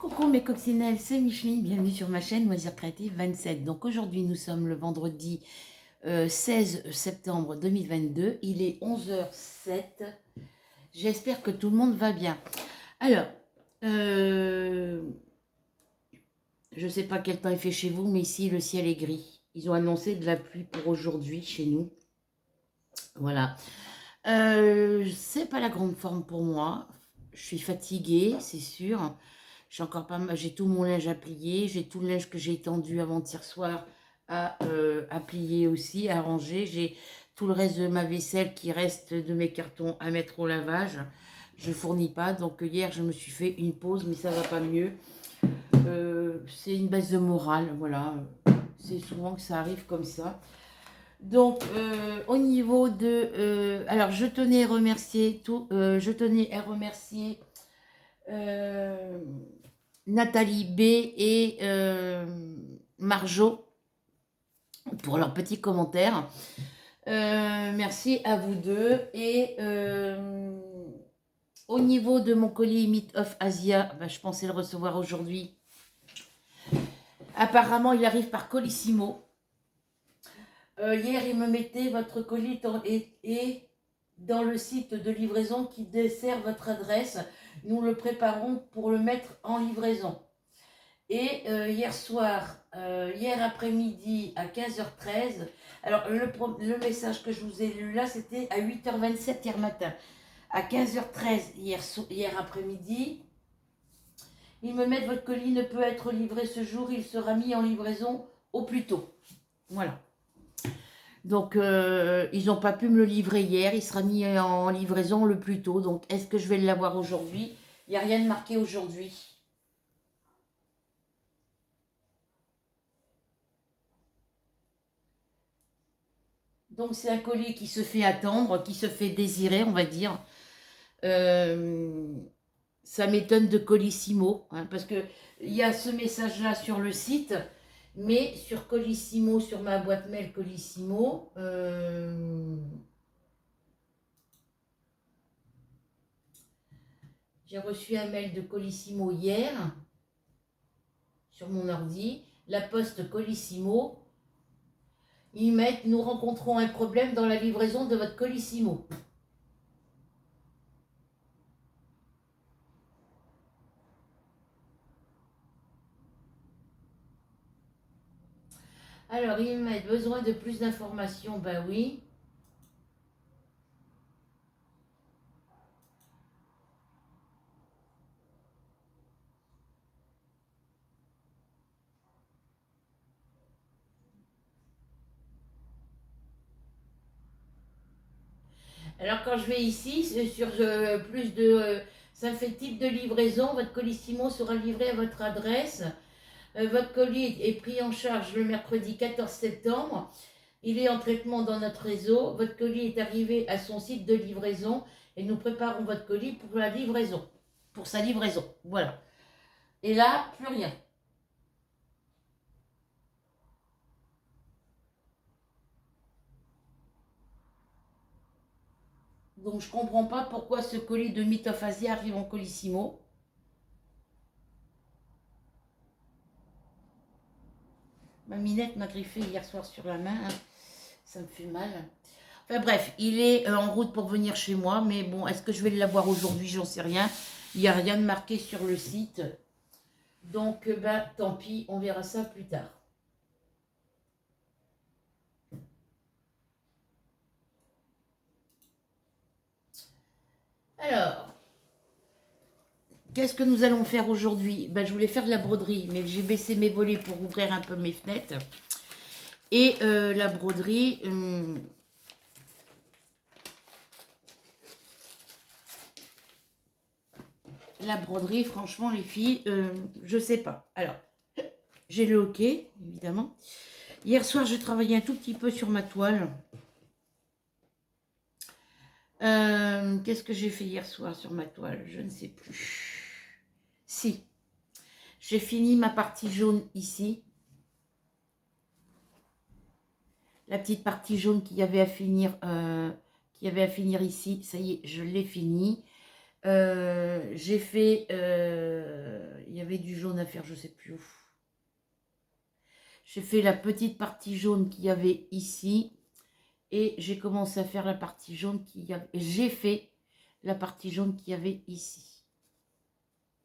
Coucou mes coccinelles, c'est Micheline, bienvenue sur ma chaîne Loisirs Créatifs 27. Donc aujourd'hui nous sommes le vendredi 16 septembre 2022, il est 11h07, j'espère que tout le monde va bien. Alors, je ne sais pas quel temps il fait chez vous, mais ici le ciel est gris. Ils ont annoncé de la pluie pour aujourd'hui chez nous. Voilà. C'est pas la grande forme pour moi, je suis fatiguée, c'est sûr. J'ai encore pas mal, j'ai tout mon linge à plier, j'ai tout le linge que j'ai étendu avant-hier soir à plier aussi, à ranger. J'ai tout le reste de ma vaisselle qui reste de mes cartons à mettre au lavage. Je ne fournis pas, donc hier je me suis fait une pause, mais ça va pas mieux. C'est une baisse de morale, voilà. C'est souvent que ça arrive comme ça. Donc, au niveau de... alors, je tenais à remercier Nathalie B et Marjo pour leurs petits commentaires. Merci à vous deux. Et au niveau de mon colis Meet of Asia, je pensais le recevoir aujourd'hui. Apparemment, il arrive par Colissimo. Hier, il me mettait votre colis et dans le site de livraison qui dessert votre adresse. Nous le préparons pour le mettre en livraison. Et hier après-midi à 15h13, alors le message que je vous ai lu là, c'était à 8h27 hier matin. À 15h13 hier après-midi, ils me mettent votre colis ne peut être livré ce jour, il sera mis en livraison au plus tôt. Voilà. Donc, ils n'ont pas pu me le livrer hier, il sera mis en livraison le plus tôt. Donc, est-ce que je vais l'avoir aujourd'hui? Il n'y a rien de marqué aujourd'hui. Donc, c'est un colis qui se fait attendre, qui se fait désirer, on va dire. Ça m'étonne de Colissimo, hein, parce qu'il y a ce message-là sur le site, mais sur Colissimo, sur ma boîte mail Colissimo, j'ai reçu un mail de Colissimo hier, sur mon ordi, la poste Colissimo, ils mettent « Nous rencontrons un problème dans la livraison de votre Colissimo ». Alors, ils mettent « Besoin de plus d'informations ». Ben oui. Alors quand je vais ici, sur plus de... ça fait type de livraison, votre Colissimo sera livré à votre adresse. Votre colis est pris en charge le mercredi 14 septembre. Il est en traitement dans notre réseau. Votre colis est arrivé à son site de livraison et nous préparons votre colis pour la livraison. Pour sa livraison, voilà. Et là, plus rien. Donc je comprends pas pourquoi ce colis de Meet of Asia arrive en Colissimo. Ma minette m'a griffé hier soir sur la main, hein. Ça me fait mal. Enfin bref, il est en route pour venir chez moi, mais bon, est-ce que je vais l'avoir aujourd'hui? J'en sais rien. Il n'y a rien de marqué sur le site. Donc, tant pis, on verra ça plus tard. Alors, qu'est-ce que nous allons faire aujourd'hui? Je voulais faire de la broderie, mais j'ai baissé mes volets pour ouvrir un peu mes fenêtres. Et la broderie... la broderie, franchement, les filles, je sais pas. Alors, j'ai le hockey, évidemment. Hier soir, j'ai travaillé un tout petit peu sur ma toile. Qu'est-ce que j'ai fait hier soir sur ma toile? Je ne sais plus. Si. J'ai fini ma partie jaune ici. La petite partie jaune qu'il y avait à finir, ici. Ça y est, je l'ai fini. J'ai fait... il y J'avais du jaune à faire, je sais plus où. J'ai fait la petite partie jaune qu'il y avait ici. Et j'ai commencé à faire la partie jaune qu'il y avait. J'ai fait la partie jaune qu'il y avait ici.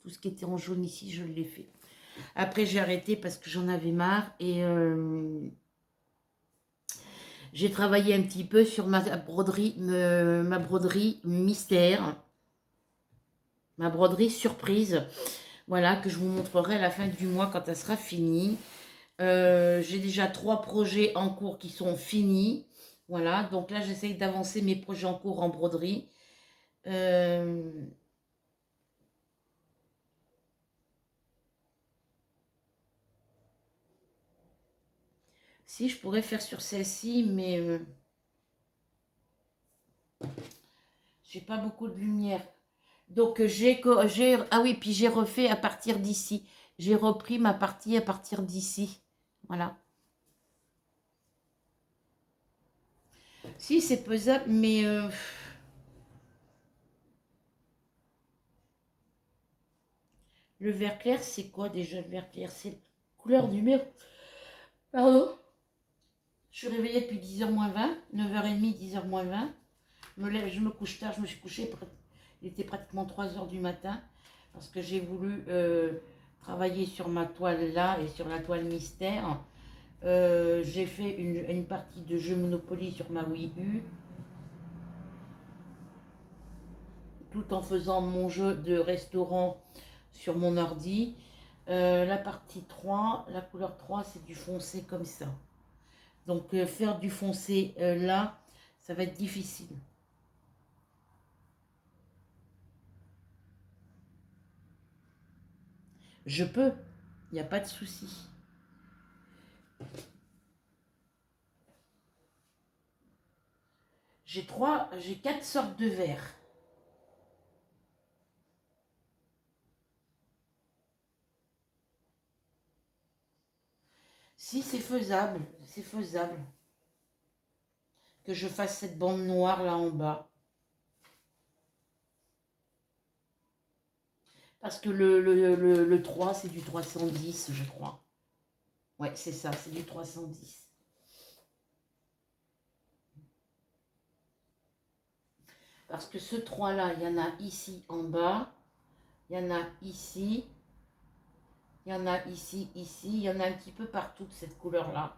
Tout ce qui était en jaune ici, je l'ai fait. Après, j'ai arrêté parce que j'en avais marre. Et j'ai travaillé un petit peu sur ma broderie mystère. Ma broderie surprise. Voilà, que je vous montrerai à la fin du mois quand elle sera finie. J'ai déjà 3 projets en cours qui sont finis. Voilà, donc là, j'essaye d'avancer mes projets en cours en broderie. Si, je pourrais faire sur celle-ci, mais j'ai pas beaucoup de lumière. Donc, ah oui, puis j'ai refait à partir d'ici. J'ai repris ma partie à partir d'ici. Voilà. Si, c'est pesable, mais le vert clair, c'est quoi déjà le vert clair? C'est couleur numéro. Pardon? Je suis réveillée depuis 10h moins 20, 9h30, 10h moins 20. Je me couche tard, je me suis couchée, il était pratiquement 3h du matin, parce que j'ai voulu travailler sur ma toile là et sur la toile mystère. J'ai fait une partie de jeu Monopoly sur ma Wii U, tout en faisant mon jeu de restaurant sur mon ordi. La partie 3, la couleur 3, c'est du foncé comme ça. Donc faire du foncé là, ça va être difficile. Je peux, il n'y a pas de souci. J'ai 4 sortes de verres. Si c'est faisable, c'est faisable. Que je fasse cette bande noire là en bas. Parce que le 3, c'est du 310, je crois. Ouais, c'est ça, c'est du 310. Parce que ce 3 là, il y en a ici en bas. Il y en a ici. Il y en a ici, ici. Il y en a un petit peu partout de cette couleur-là.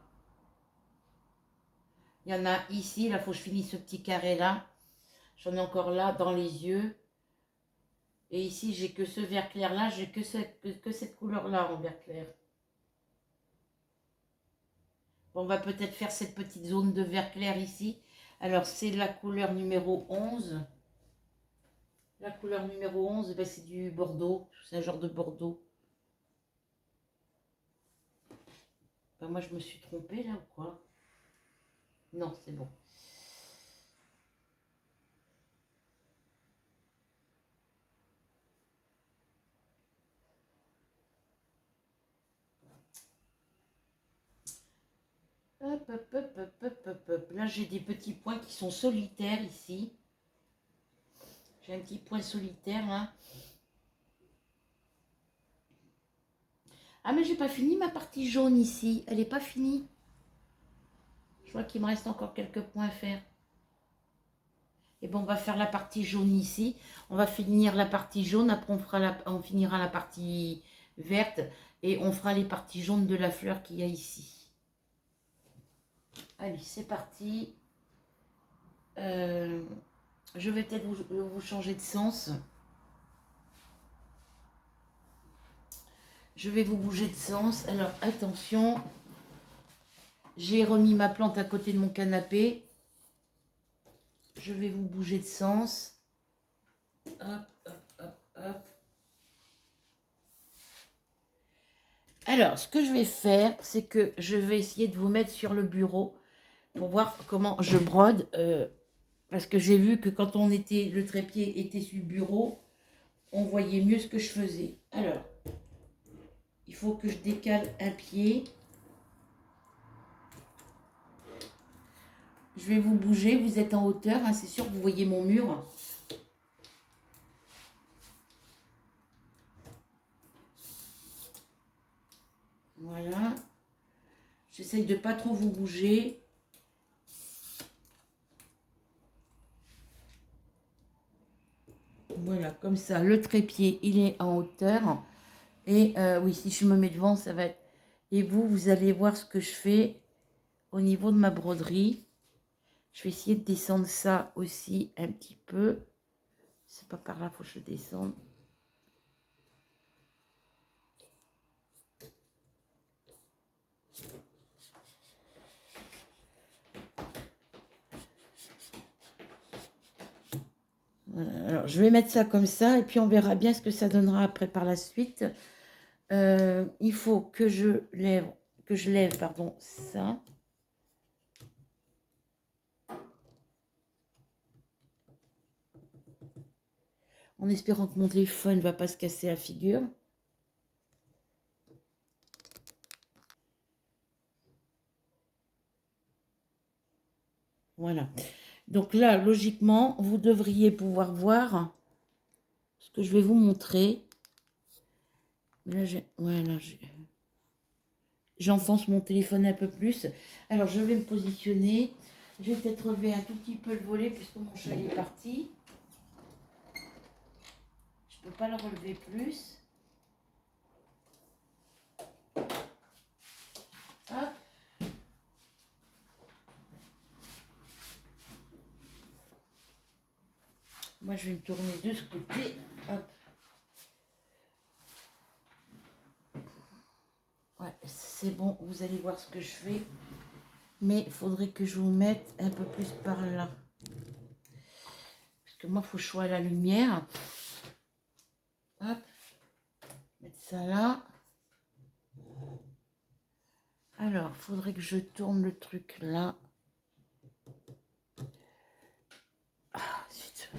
Il y en a ici. Là, il faut que je finisse ce petit carré-là. J'en ai encore là dans les yeux. Et ici, j'ai que ce vert clair-là. J'ai que cette couleur-là en vert clair. Bon, on va peut-être faire cette petite zone de vert clair ici. Alors, c'est la couleur numéro 11. La couleur numéro 11, ben, c'est du bordeaux. C'est un genre de bordeaux. Ben, moi, je me suis trompée là ou quoi? Non, c'est bon. Hop, hop, hop, hop, hop, hop, hop. Là, j'ai des petits points qui sont solitaires ici. J'ai un petit point solitaire là. Ah, mais j'ai pas fini ma partie jaune ici. Elle n'est pas finie. Je vois qu'il me reste encore quelques points à faire. Et bon, on va faire la partie jaune ici. On va finir la partie jaune. Après, on finira la partie verte. Et on fera les parties jaunes de la fleur qu'il y a ici. Allez, c'est parti. Je vais peut-être vous changer de sens. Je vais vous bouger de sens. Alors, attention. J'ai remis ma plante à côté de mon canapé. Je vais vous bouger de sens. Hop, hop, hop, hop. Alors, ce que je vais faire, c'est que je vais essayer de vous mettre sur le bureau pour voir comment je brode. Parce que j'ai vu que quand le trépied était sur le bureau, on voyait mieux ce que je faisais. Alors, il faut que je décale un pied. Je vais vous bouger, vous êtes en hauteur, hein, c'est sûr que vous voyez mon mur. J'essaye de pas trop vous bouger. Voilà, comme ça. Le trépied, il est en hauteur. Et oui, si je me mets devant, ça va être... Et vous allez voir ce que je fais au niveau de ma broderie. Je vais essayer de descendre ça aussi un petit peu. C'est pas par là, faut que je descende. Voilà. Alors, je vais mettre ça comme ça et puis on verra bien ce que ça donnera après par la suite. Il faut que je lève, pardon, ça. En espérant que mon téléphone ne va pas se casser la figure. Voilà. Donc là, logiquement, vous devriez pouvoir voir ce que je vais vous montrer. Là, voilà, j'enfonce mon téléphone un peu plus. Alors, je vais me positionner. Je vais peut-être relever un tout petit peu le volet puisque mon chat est parti. Je ne peux pas le relever plus. Hop. Moi, je vais me tourner de ce côté. Hop. Ouais, c'est bon, vous allez voir ce que je fais. Mais il faudrait que je vous mette un peu plus par là. Parce que moi, il faut que je sois à la lumière. Hop. Mettre ça là. Alors, il faudrait que je tourne le truc là. Ah, zut.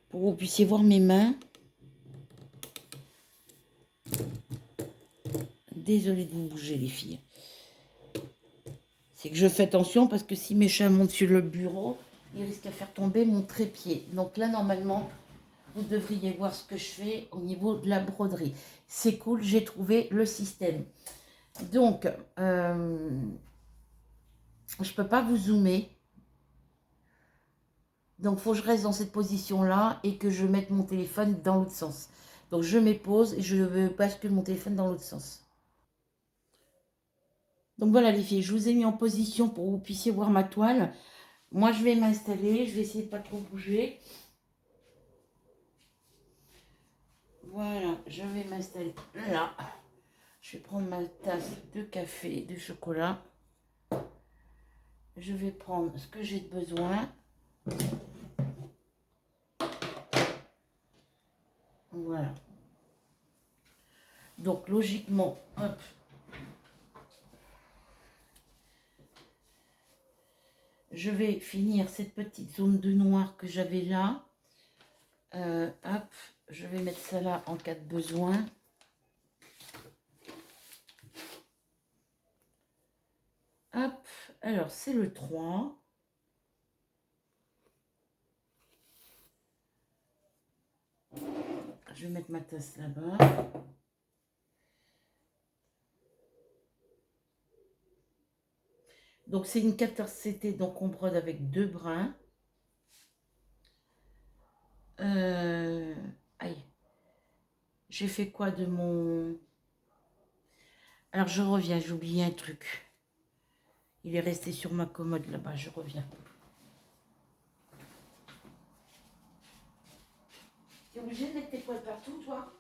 Pour que vous puissiez voir mes mains. Désolée de vous bouger, les filles. C'est que je fais attention parce que si mes chats montent sur le bureau, ils risquent à faire tomber mon trépied. Donc là, normalement, vous devriez voir ce que je fais au niveau de la broderie. C'est cool, j'ai trouvé le système. Donc, je ne peux pas vous zoomer. Donc, il faut que je reste dans cette position-là et que je mette mon téléphone dans l'autre sens. Donc, je mets pause et je bascule mon téléphone dans l'autre sens. Donc, voilà les filles, je vous ai mis en position pour que vous puissiez voir ma toile. Moi, je vais m'installer. Je vais essayer de ne pas trop bouger. Voilà, je vais m'installer là. Je vais prendre ma tasse de café, de chocolat. Je vais prendre ce que j'ai de besoin. Voilà. Donc, logiquement, hop. Je vais finir cette petite zone de noir que j'avais là. Hop, je vais mettre ça là en cas de besoin. Hop, alors c'est le 3. Je vais mettre ma tasse là-bas. Donc c'est une 14 CT, donc on brode avec 2 brins. Aïe. J'ai fait quoi de mon... Alors je reviens, j'ai oublié un truc. Il est resté sur ma commode là-bas, je reviens. T'es obligé de mettre tes poils partout, toi?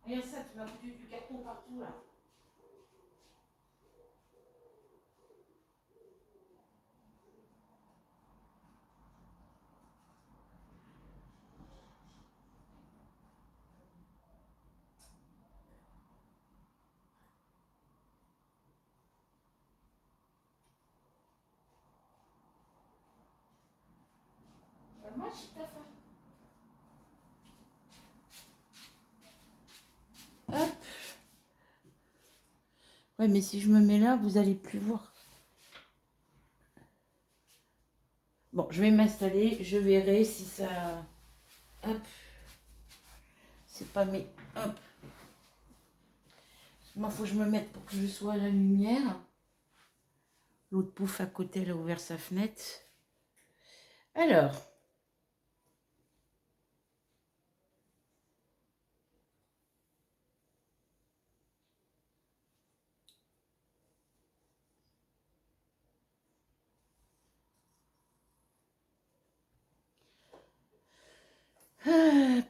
Regarde ça, tu m'as foutu du carton partout, là. Moi, je suis ta femme. Hop. Ouais, mais si je me mets là, vous allez plus voir. Bon, je vais m'installer, je verrai si ça... Hop. C'est pas mes... Hop. Moi, faut que je me mette pour que je sois à la lumière. L'autre pouf à côté, elle a ouvert sa fenêtre. Alors.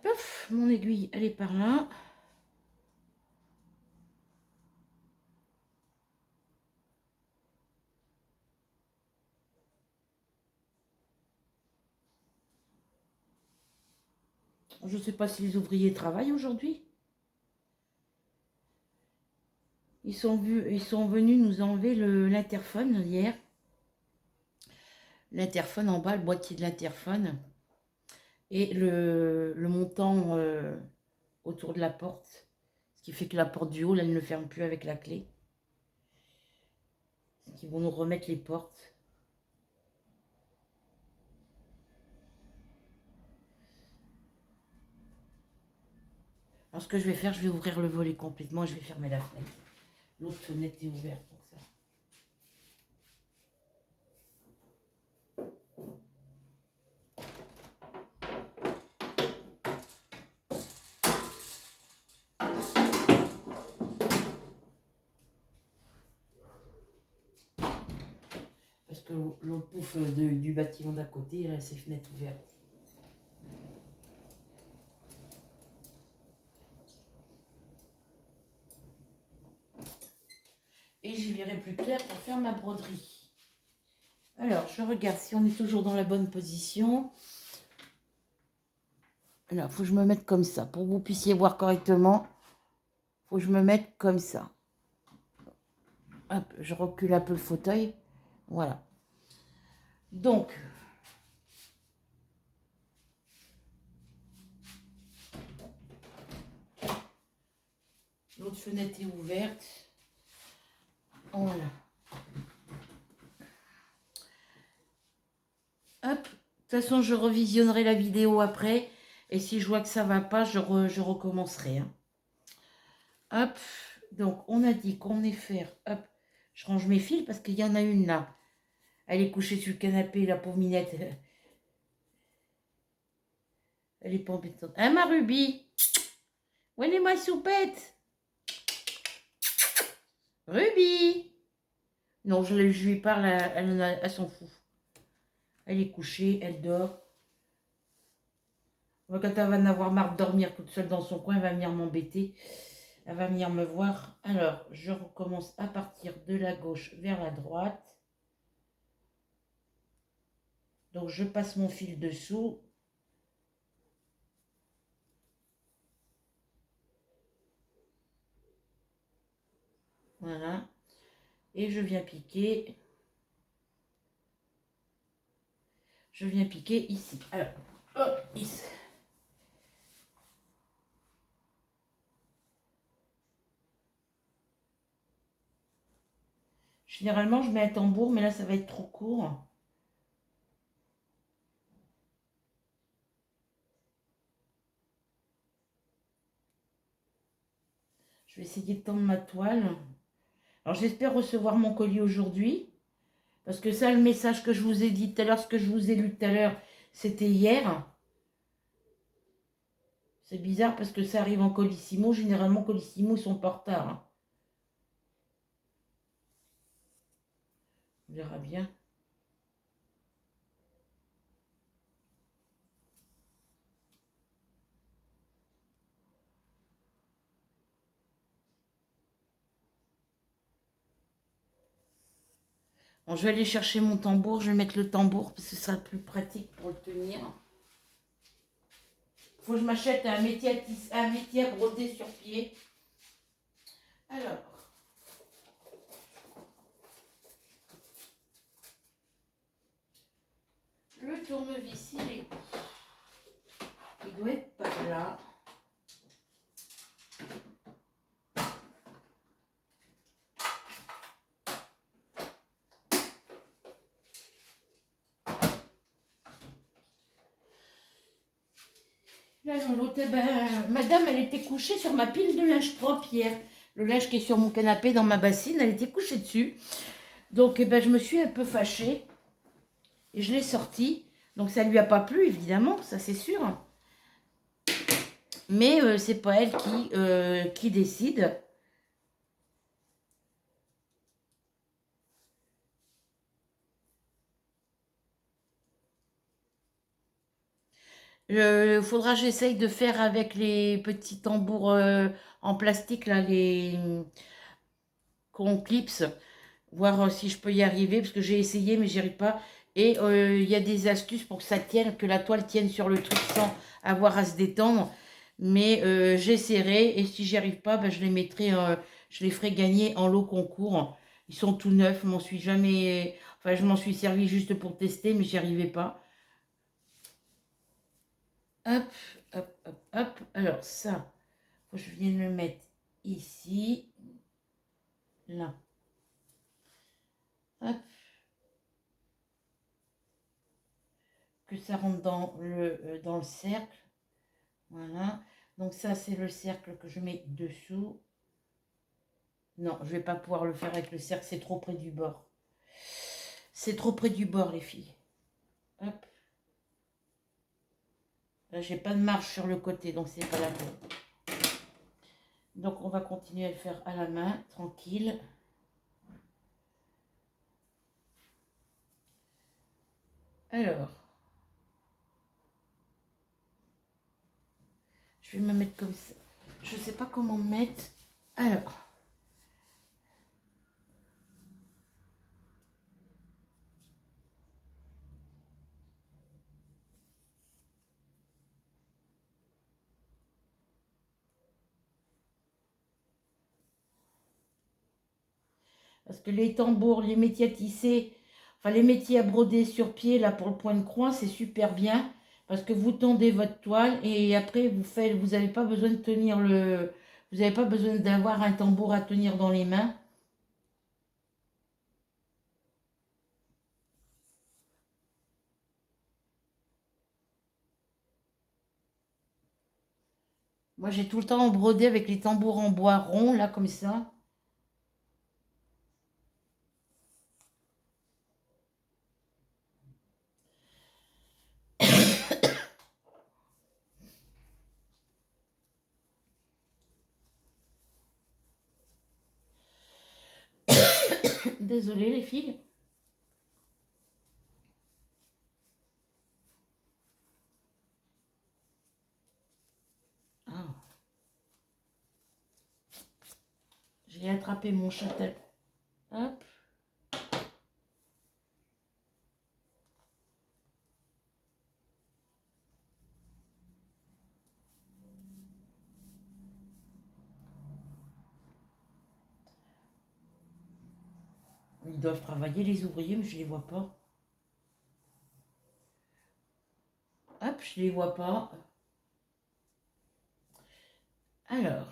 Pouf, mon aiguille, elle est par là. Je ne sais pas si les ouvriers travaillent aujourd'hui. Ils sont venus nous enlever l'interphone hier. L'interphone en bas, le boîtier de l'interphone. Et le montant autour de la porte. Ce qui fait que la porte du hall, elle ne ferme plus avec la clé. Ils vont nous remettre les portes. Alors ce que je vais faire, je vais ouvrir le volet complètement et je vais fermer la fenêtre. L'autre fenêtre est ouverte pour ça. Parce que l'autre pouf du bâtiment d'à côté, il a ses fenêtres ouvertes. Et j'y verrai plus clair pour faire ma broderie. Alors, je regarde si on est toujours dans la bonne position. Alors, il faut que je me mette comme ça. Pour que vous puissiez voir correctement, il faut que je me mette comme ça. Hop, je recule un peu le fauteuil. Voilà. Donc, l'autre fenêtre est ouverte. Voilà. Hop. De toute façon, je revisionnerai la vidéo après. Et si je vois que ça ne va pas, je recommencerai. Hein. Hop. Donc, on a dit qu'on est faire. Hop. Je range mes fils parce qu'il y en a une là. Elle est couchée sur le canapé, la pauvre Minette. Elle est pas embêtante. Hein, ma Ruby? Où est ma soupette? Ruby? Non, je lui parle, elle s'en fout. Elle est couchée, elle dort. Quand elle va en avoir marre de dormir toute seule dans son coin, elle va venir m'embêter. Elle va venir me voir. Alors, je recommence à partir de la gauche vers la droite. Donc, je passe mon fil dessous. Voilà. Et je viens piquer. Je viens piquer ici. Alors, hop, ici. Généralement, je mets un tambour, mais là, ça va être trop court. Je vais essayer de tendre ma toile. Alors, j'espère recevoir mon colis aujourd'hui. Parce que ça, le message que je vous ai dit tout à l'heure, ce que je vous ai lu tout à l'heure, c'était hier. C'est bizarre parce que ça arrive en Colissimo. Généralement, Colissimo, ils sont pas en retard. Hein. On verra bien. Bon, je vais aller chercher mon tambour. Je vais mettre le tambour parce que ce sera plus pratique pour le tenir. Il faut que je m'achète un métier à broder sur pied. Alors. Le tournevis, il doit être par là. Là, dans l'autre, eh ben, madame, elle était couchée sur ma pile de linge propre hier. Le linge qui est sur mon canapé dans ma bassine, elle était couchée dessus. Donc, eh ben, je me suis un peu fâchée et je l'ai sortie. Donc, ça ne lui a pas plu, évidemment, ça c'est sûr. Mais c'est pas elle qui décide. Il faudra que j'essaye de faire avec les petits tambours en plastique, là, les qu'on clipse, voir si je peux y arriver, parce que j'ai essayé, mais j'y arrive pas. Et il y a des astuces pour que ça tienne, que la toile tienne sur le truc sans avoir à se détendre. Mais j'essaierai, et si j'y arrive pas, ben, je les ferai gagner en lot concours. Ils sont tout neufs, je m'en suis servi juste pour tester, mais j'y arrivais pas. Hop, hop, hop, hop. Alors ça, faut que je vienne le mettre ici, là. Hop. Que ça rentre dans le cercle. Voilà. Donc ça, c'est le cercle que je mets dessous. Non, je vais pas pouvoir le faire avec le cercle, c'est trop près du bord. C'est trop près du bord, les filles. Hop. Là, j'ai pas de marge sur le côté, donc c'est pas la peine. Donc on va continuer à le faire à la main, tranquille. Alors, je vais me mettre comme ça. Je sais pas comment me mettre. Alors. Parce que les tambours, les métiers à tisser, enfin les métiers à broder sur pied, là pour le point de croix, c'est super bien. Parce que vous tendez votre toile et après vous n'avez pas besoin de tenir vous n'avez pas besoin d'avoir un tambour à tenir dans les mains. Moi j'ai tout le temps brodé avec les tambours en bois rond, là comme ça. Désolée les filles. Ah, j'ai attrapé mon châtel. Hop. Ils doivent travailler les ouvriers, mais je les vois pas. Hop, je les vois pas. Alors.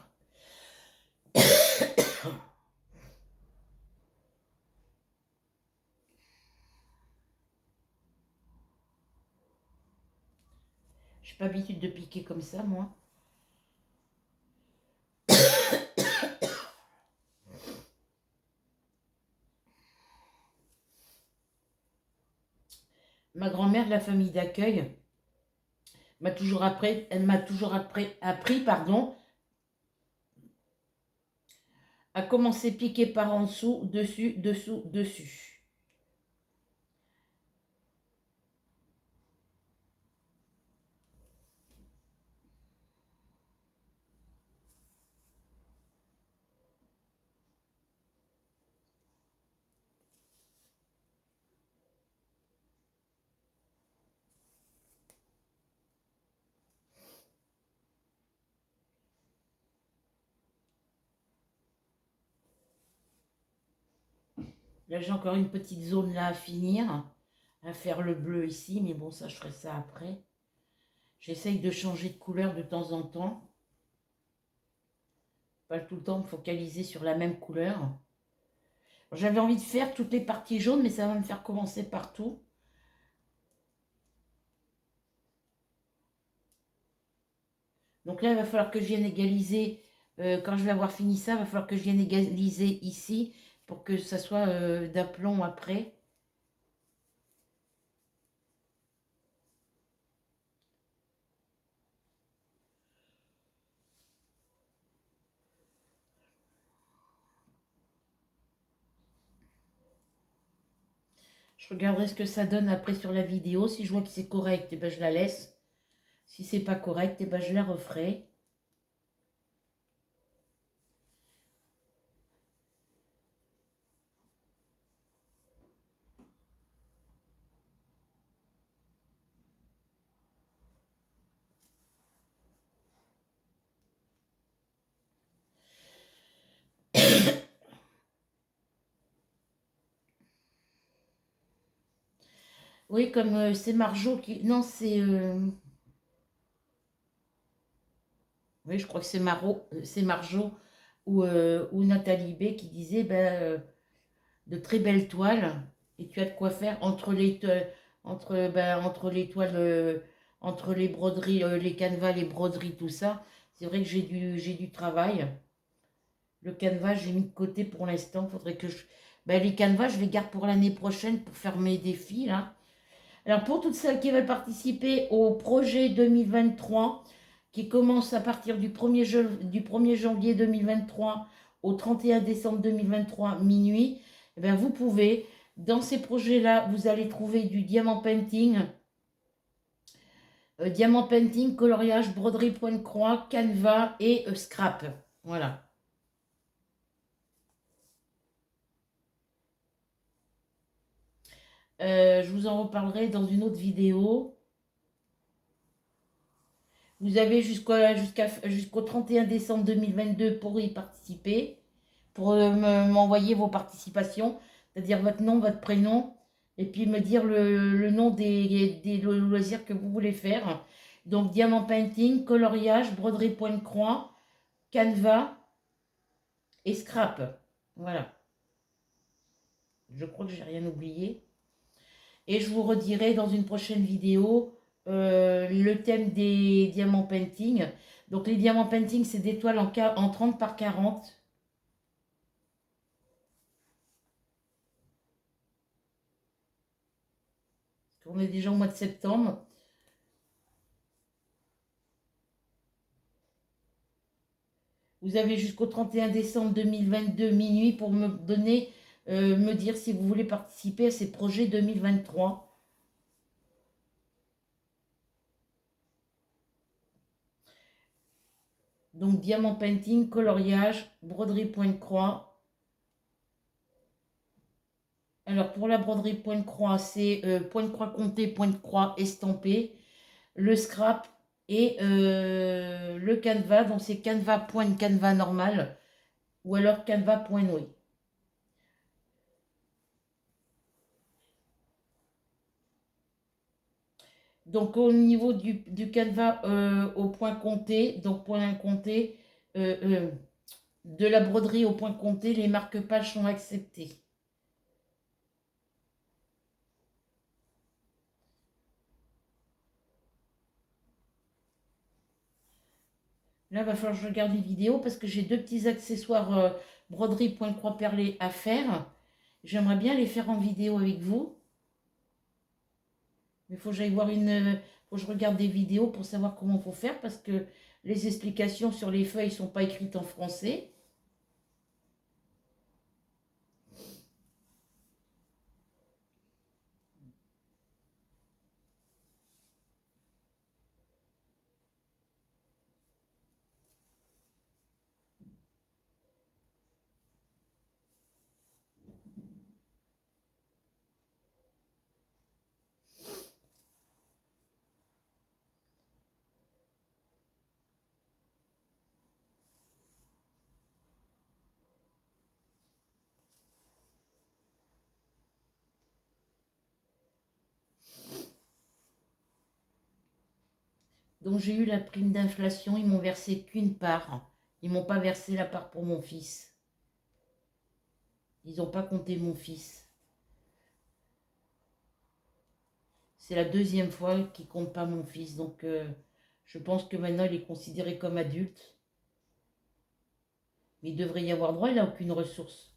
Je n'ai pas l'habitude de piquer comme ça, moi. Ma grand-mère de la famille d'accueil elle m'a toujours appris, pardon, à commencer piquer par en dessous, dessus, dessous, dessus. Là, j'ai encore une petite zone là à finir, à faire le bleu ici, mais bon, ça, je ferai ça après. J'essaye de changer de couleur de temps en temps. Pas tout le temps me focaliser sur la même couleur. J'avais envie de faire toutes les parties jaunes, mais ça va me faire commencer partout. Donc là, il va falloir que je vienne égaliser, quand je vais avoir fini ça, il va falloir que je vienne égaliser ici pour que ça soit d'aplomb après. Je regarderai ce que ça donne après sur la vidéo. Si je vois que c'est correct, eh ben, je la laisse. Si c'est pas correct, eh ben, je la referai. Oui, comme c'est Marjo qui... Non, c'est... Oui, je crois que c'est Marjo ou Nathalie B qui disait ben, de très belles toiles et tu as de quoi faire entre les toiles, entre les broderies, les canevas, les broderies, tout ça. C'est vrai que j'ai du travail. Le canevas, j'ai mis de côté pour l'instant. Faudrait que je... Ben, les canevas, je les garde pour l'année prochaine pour faire mes défis, là. Alors, pour toutes celles qui veulent participer au projet 2023, qui commence à partir du 1er janvier 2023 au 31 décembre 2023, minuit, eh bien, vous pouvez, dans ces projets-là, vous allez trouver du diamant painting, coloriage, broderie, point de croix, canevas et scrap. Voilà. Je vous en reparlerai dans une autre vidéo. Vous avez jusqu'au 31 décembre 2022 pour y participer, pour m'envoyer vos participations, c'est-à-dire votre nom, votre prénom, et puis me dire le nom des loisirs que vous voulez faire. Donc, diamant painting, coloriage, broderie point de croix, canevas et scrap. Voilà. Je crois que j'ai rien oublié. Et je vous redirai dans une prochaine vidéo le thème des diamants painting. Donc les diamants painting, c'est des toiles en 30 par 40. On est déjà au mois de septembre. Vous avez jusqu'au 31 décembre 2022 minuit pour me dire si vous voulez participer à ces projets 2023. Donc diamant painting, coloriage, broderie point de croix. Alors pour la broderie point de croix, c'est point de croix compté, point de croix estampé. Le scrap et le canevas. Donc c'est canevas point canevas normal ou alors canevas point noué. Donc au niveau du canevas au point compté, donc point compté, euh, euh, de la broderie au point compté, les marque-pages sont acceptés. Là, il va falloir que je regarde les vidéos parce que j'ai deux petits accessoires broderie point croix perlée à faire. J'aimerais bien les faire en vidéo avec vous. Mais il faut que j'aille voir faut que je regarde des vidéos pour savoir comment il faut faire parce que les explications sur les feuilles ne sont pas écrites en français. Donc j'ai eu la prime d'inflation, ils m'ont versé qu'une part. Ils m'ont pas versé la part pour mon fils. Ils n'ont pas compté mon fils. C'est la deuxième fois qu'ils comptent pas mon fils. Donc Je pense que maintenant, il est considéré comme adulte. Mais il devrait y avoir droit, il n'a aucune ressource.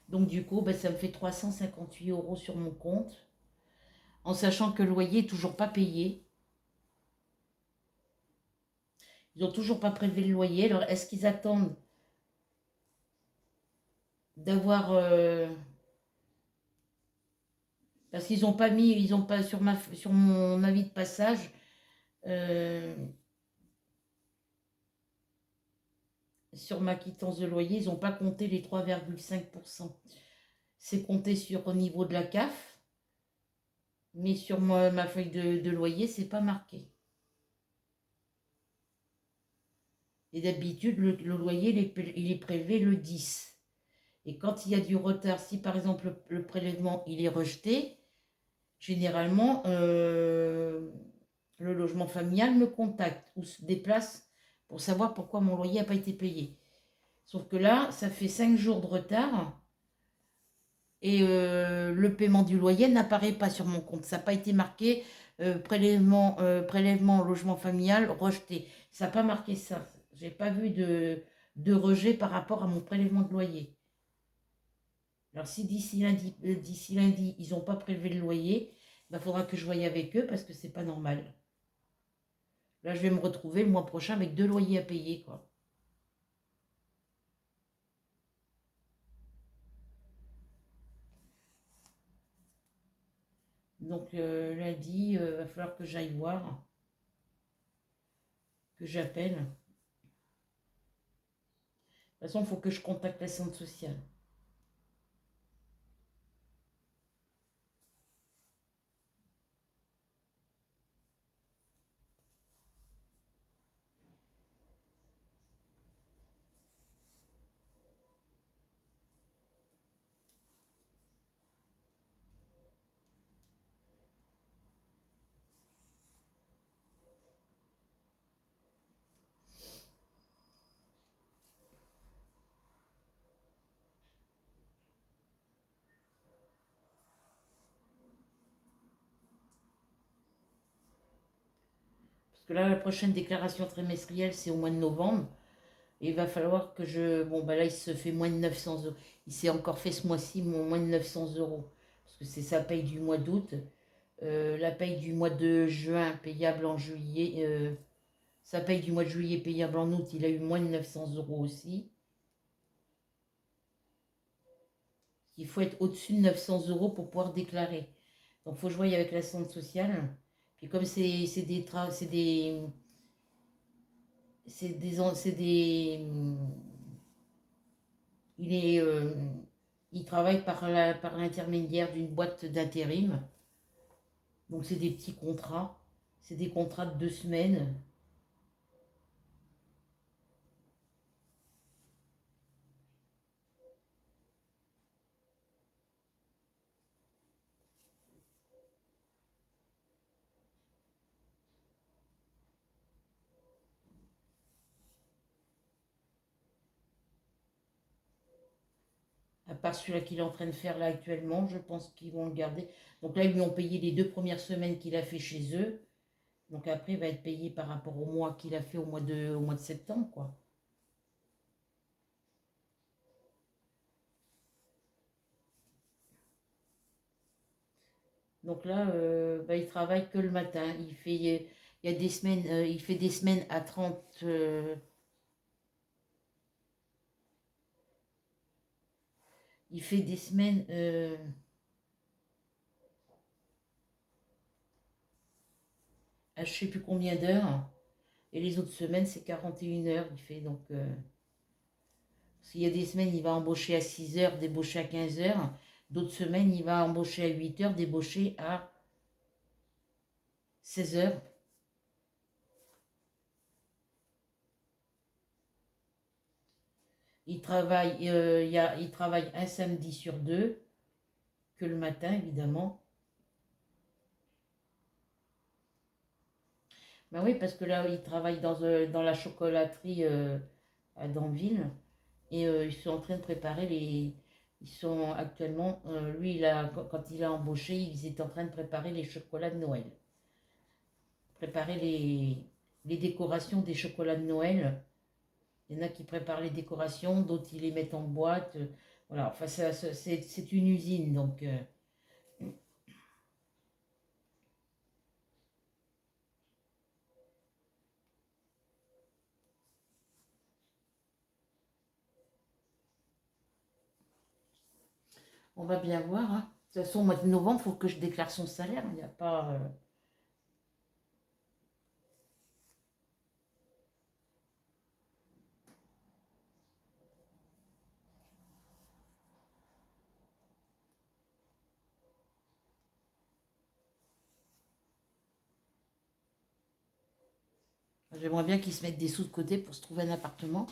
Donc du coup, ben, ça me fait 358 euros sur mon compte, en sachant que le loyer n'est toujours pas payé. Ils n'ont toujours pas prélevé le loyer. Alors, est-ce qu'ils attendent d'avoir... parce qu'ils n'ont pas mis, ils n'ont pas sur mon avis de passage, euh, sur ma quittance de loyer, ils n'ont pas compté les 3,5%. C'est compté sur au niveau de la CAF, mais sur ma feuille de loyer, c'est pas marqué. Et d'habitude, le loyer, il est prélevé le 10. Et quand il y a du retard, si par exemple le prélèvement il est rejeté, généralement le logement familial me contacte ou se déplace pour savoir pourquoi mon loyer n'a pas été payé. Sauf que là, ça fait 5 jours de retard et le paiement du loyer n'apparaît pas sur mon compte. Ça n'a pas été marqué prélèvement logement familial rejeté. Ça n'a pas marqué ça. J'ai pas vu de rejet par rapport à mon prélèvement de loyer. Alors si d'ici lundi ils n'ont pas prélevé le loyer, il faudra que je voie avec eux parce que c'est pas normal. Là, je vais me retrouver le mois prochain avec 2 loyers à payer, quoi. Donc lundi, il va falloir que j'aille voir, que j'appelle. De toute façon, il faut que je contacte la centre sociale. Parce que là, la prochaine déclaration trimestrielle, c'est au mois de novembre. Et il va falloir que je... Bon, bah là, il se fait moins de 900 euros. Il s'est encore fait ce mois-ci moins de 900 euros. Parce que c'est sa paye du mois d'août. La paye du mois de juin payable en juillet. Sa paye du mois de juillet payable en août, il a eu moins de 900 euros aussi. Il faut être au-dessus de 900 euros pour pouvoir déclarer. Donc, il faut jouer avec la centre sociale. Puis comme c'est des... C'est des... C'est des... Il est... il travaille par l'intermédiaire d'une boîte d'intérim. Donc, c'est des petits contrats. C'est des contrats de 2 semaines. À part celui-là qu'il est en train de faire là actuellement, je pense qu'ils vont le garder. Donc là, ils lui ont payé les 2 premières semaines qu'il a fait chez eux. Donc après, il va être payé par rapport au mois qu'il a fait au mois de septembre, quoi. Donc là, bah, il travaille que le matin. Il y a des semaines, il fait des semaines à 30. Il fait des semaines à je sais plus combien d'heures. Et les autres semaines, c'est 41 heures. Il fait donc. S'il y a des semaines, il va embaucher à 6 heures, débaucher à 15 heures. D'autres semaines, il va embaucher à 8 heures, débaucher à 16 heures. Il travaille un samedi sur 2, que le matin, évidemment. Ben oui, parce que là, il travaille dans la chocolaterie à Danville. Et ils sont en train de préparer Ils sont actuellement, lui, quand il a embauché, ils étaient en train de préparer les chocolats de Noël. Préparer les décorations des chocolats de Noël. Il y en a qui préparent les décorations, d'autres ils les mettent en boîte. Voilà, enfin, c'est une usine, donc on va bien voir, hein. De toute façon, au mois de novembre, il faut que je déclare son salaire. Il n'y a pas. J'aimerais bien qu'ils se mettent des sous de côté pour se trouver un appartement.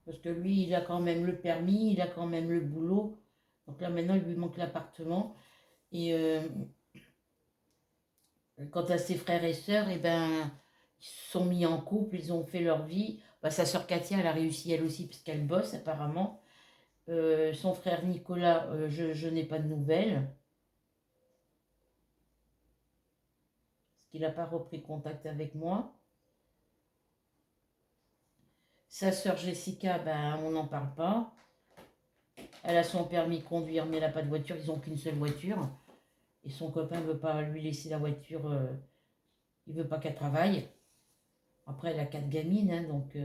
Parce que lui, il a quand même le permis, il a quand même le boulot. Donc là, maintenant, il lui manque l'appartement. Et quant à ses frères et sœurs, eh ben, ils se sont mis en couple, ils ont fait leur vie. Bah, sa sœur Katia, elle a réussi elle aussi, parce qu'elle bosse apparemment. Son frère Nicolas, je n'ai pas de nouvelles. Parce qu'il n'a pas repris contact avec moi. Sa sœur Jessica, ben, on n'en parle pas. Elle a son permis de conduire, mais elle n'a pas de voiture. Ils n'ont qu'une seule voiture. Et son copain ne veut pas lui laisser la voiture. Il ne veut pas qu'elle travaille. Après, elle a 4 gamines, hein, donc.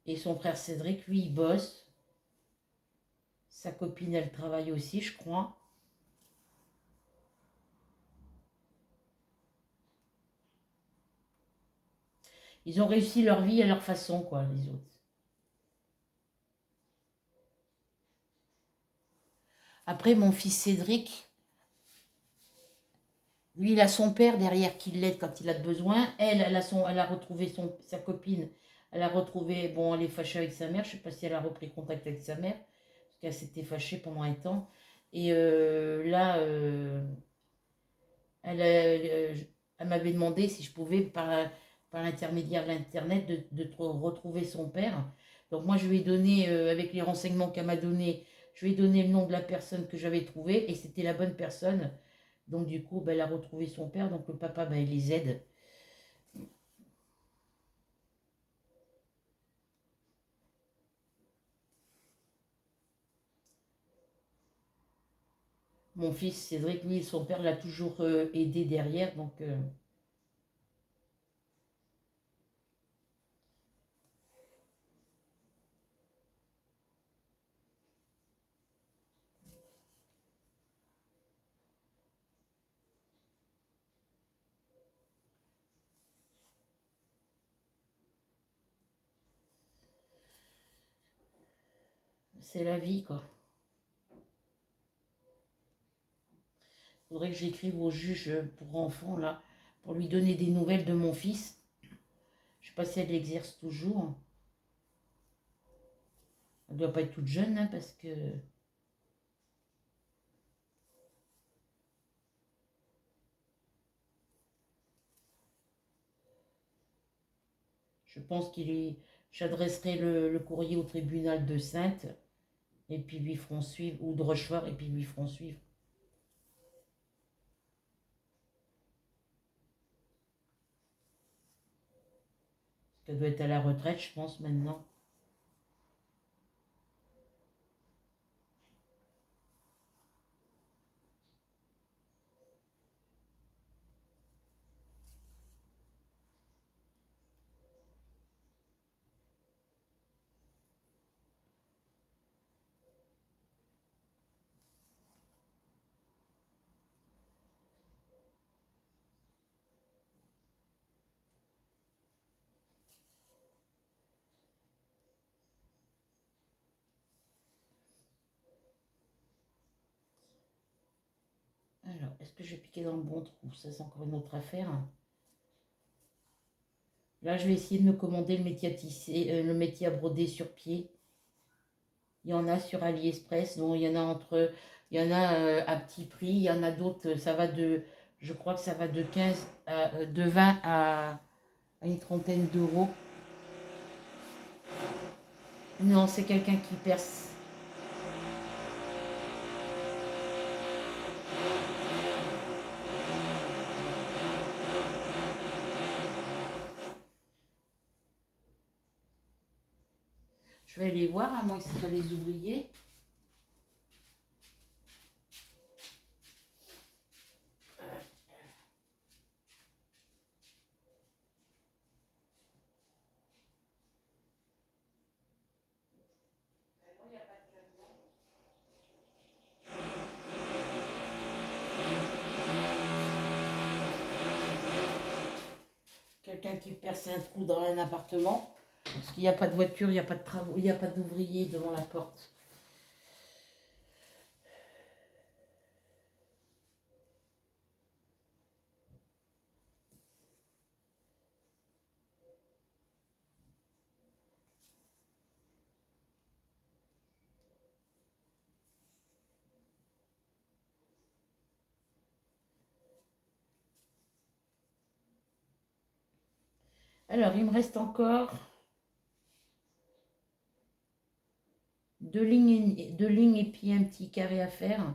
Et son frère Cédric, lui, il bosse. Sa copine, elle travaille aussi, je crois. Ils ont réussi leur vie à leur façon, quoi, les autres. Après, mon fils Cédric, lui, il a son père derrière qui l'aide quand il a besoin. Elle a retrouvé sa copine. Elle a retrouvé, bon, elle est fâchée avec sa mère. Je ne sais pas si elle a repris contact avec sa mère, parce qu'elle s'était fâchée pendant un temps. Et là, elle m'avait demandé si je pouvais, par l'intermédiaire de l'Internet, de retrouver son père. Donc moi, je lui ai donné, avec les renseignements qu'elle m'a donnés, je lui ai donné le nom de la personne que j'avais trouvée, et c'était la bonne personne. Donc du coup, ben, elle a retrouvé son père, donc le papa, ben, il les aide. Mon fils Cédric, lui, son père l'a toujours aidé derrière, donc c'est la vie, quoi. Faudrait que j'écrive au juge pour enfants, là, pour lui donner des nouvelles de mon fils. Je sais pas si elle exerce toujours. Elle doit pas être toute jeune, hein, parce que je pense j'adresserai le courrier au tribunal de Saintes, et puis lui feront suivre, ou de Rochefort, et puis lui feront suivre. Elle doit être à la retraite, je pense, maintenant. Alors, est-ce que je vais piquer dans le bon trou? Ça, c'est encore une autre affaire. Là, je vais essayer de me commander le métier à tisser, le métier à broder sur pied. Il y en a sur AliExpress, donc il y en a il y en a à petit prix, il y en a d'autres, ça va je crois que ça va de 15 de 20 à une trentaine d'euros. Non, c'est quelqu'un qui perce. Je vais aller voir, à moins que ce soit les ouvriers. Quelqu'un qui perce un trou dans un appartement. Parce qu'il n'y a pas de voiture, il n'y a pas de travaux, il n'y a pas d'ouvriers devant la porte. Alors, il me reste encore deux lignes et puis un petit carré à faire.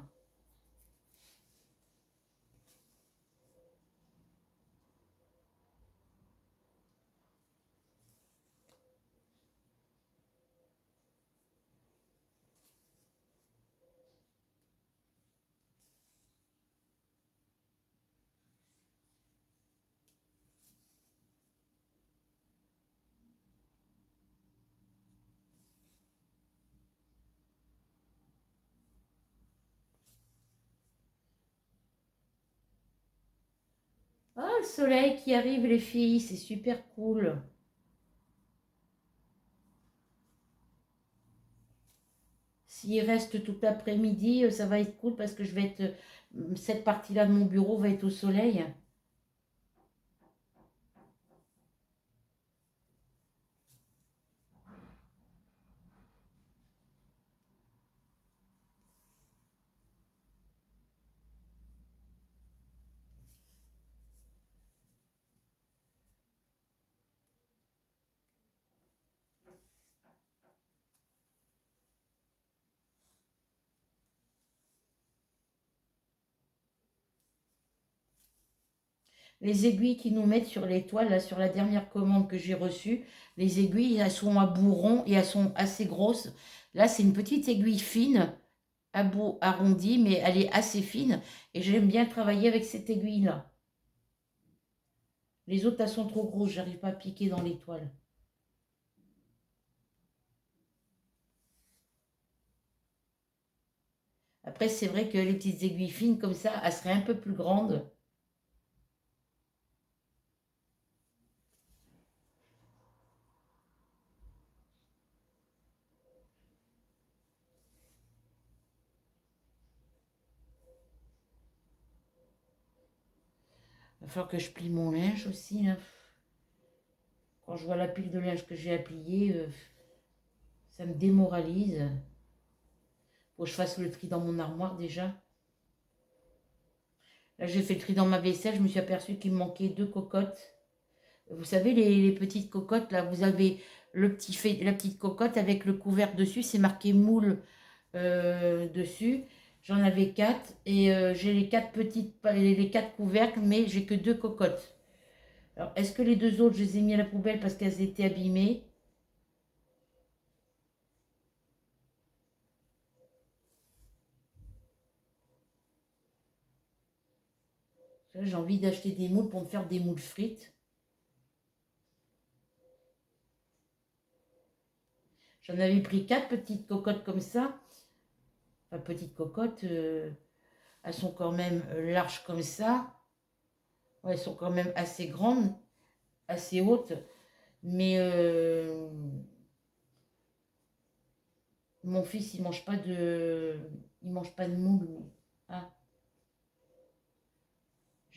Oh, le soleil qui arrive, les filles, c'est super cool. S'il reste tout l'après-midi, ça va être cool parce que je vais être. Cette partie-là de mon bureau va être au soleil. Les aiguilles qu'ils nous mettent sur les toiles, là, sur la dernière commande que j'ai reçue, les aiguilles, elles sont à bout rond et elles sont assez grosses. Là, c'est une petite aiguille fine, à bout arrondi, mais elle est assez fine. Et j'aime bien travailler avec cette aiguille-là. Les autres, elles sont trop grosses, j'arrive pas à piquer dans les toiles. Après, c'est vrai que les petites aiguilles fines comme ça, elles seraient un peu plus grandes. Il va falloir que je plie mon linge aussi, là. Quand je vois la pile de linge que j'ai à plier, ça me démoralise. Faut que je fasse le tri dans mon armoire déjà. Là, j'ai fait le tri dans ma vaisselle, je me suis aperçue qu'il me manquait deux cocottes. Vous savez, les petites cocottes, là, vous avez la petite cocotte avec le couvercle dessus, c'est marqué moule dessus. J'en avais quatre et j'ai les quatre couvercles, mais j'ai que deux cocottes. Alors, est-ce que les deux autres, je les ai mis à la poubelle parce qu'elles étaient abîmées? J'ai envie d'acheter des moules pour me faire des moules frites. J'en avais pris quatre petites cocottes comme ça. Enfin, petites cocottes, elles sont quand même larges comme ça. Ouais, elles sont quand même assez grandes, assez hautes. Mais mon fils, il mange pas de moules. Ah,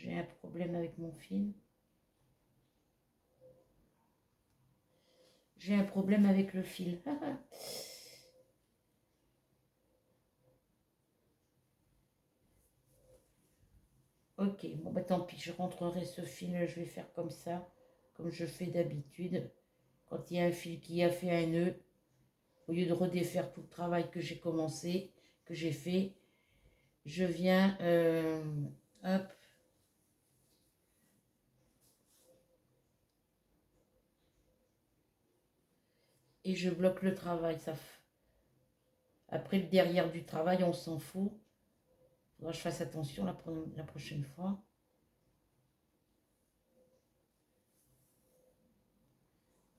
J'ai un problème avec mon fil. J'ai un problème avec le fil. Ok, bon bah tant pis, je rentrerai ce fil, je vais faire comme ça, comme je fais d'habitude. Quand il y a un fil qui a fait un nœud, au lieu de redéfaire tout le travail que j'ai commencé, que j'ai fait, je viens, hop, et je bloque le travail. Après le derrière du travail, on s'en fout. Faudra que je fasse attention la prochaine fois.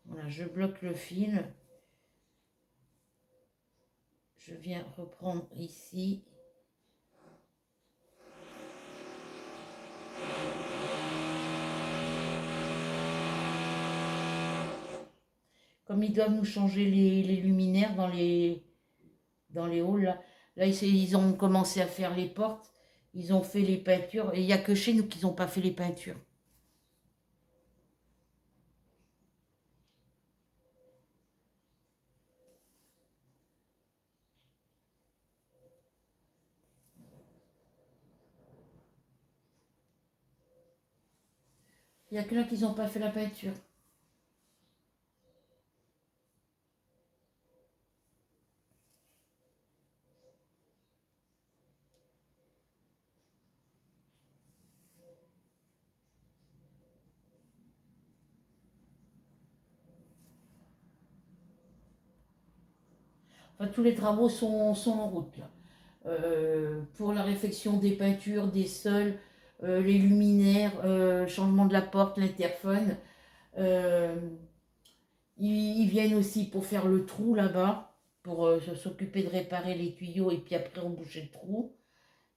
Voilà, je bloque le fil. Je viens reprendre ici. Comme ils doivent nous changer les luminaires dans les halls, là ils ont commencé à faire les portes. Ils ont fait les peintures. Et il n'y a que chez nous qu'ils n'ont pas fait les peintures. Il n'y a que là qu'ils n'ont pas fait la peinture. Enfin, tous les travaux sont en route là. Pour la réfection des peintures, des sols, les luminaires, changement de la porte, l'interphone. Euh, ils viennent aussi pour faire le trou là-bas, pour s'occuper de réparer les tuyaux et puis après reboucher le trou.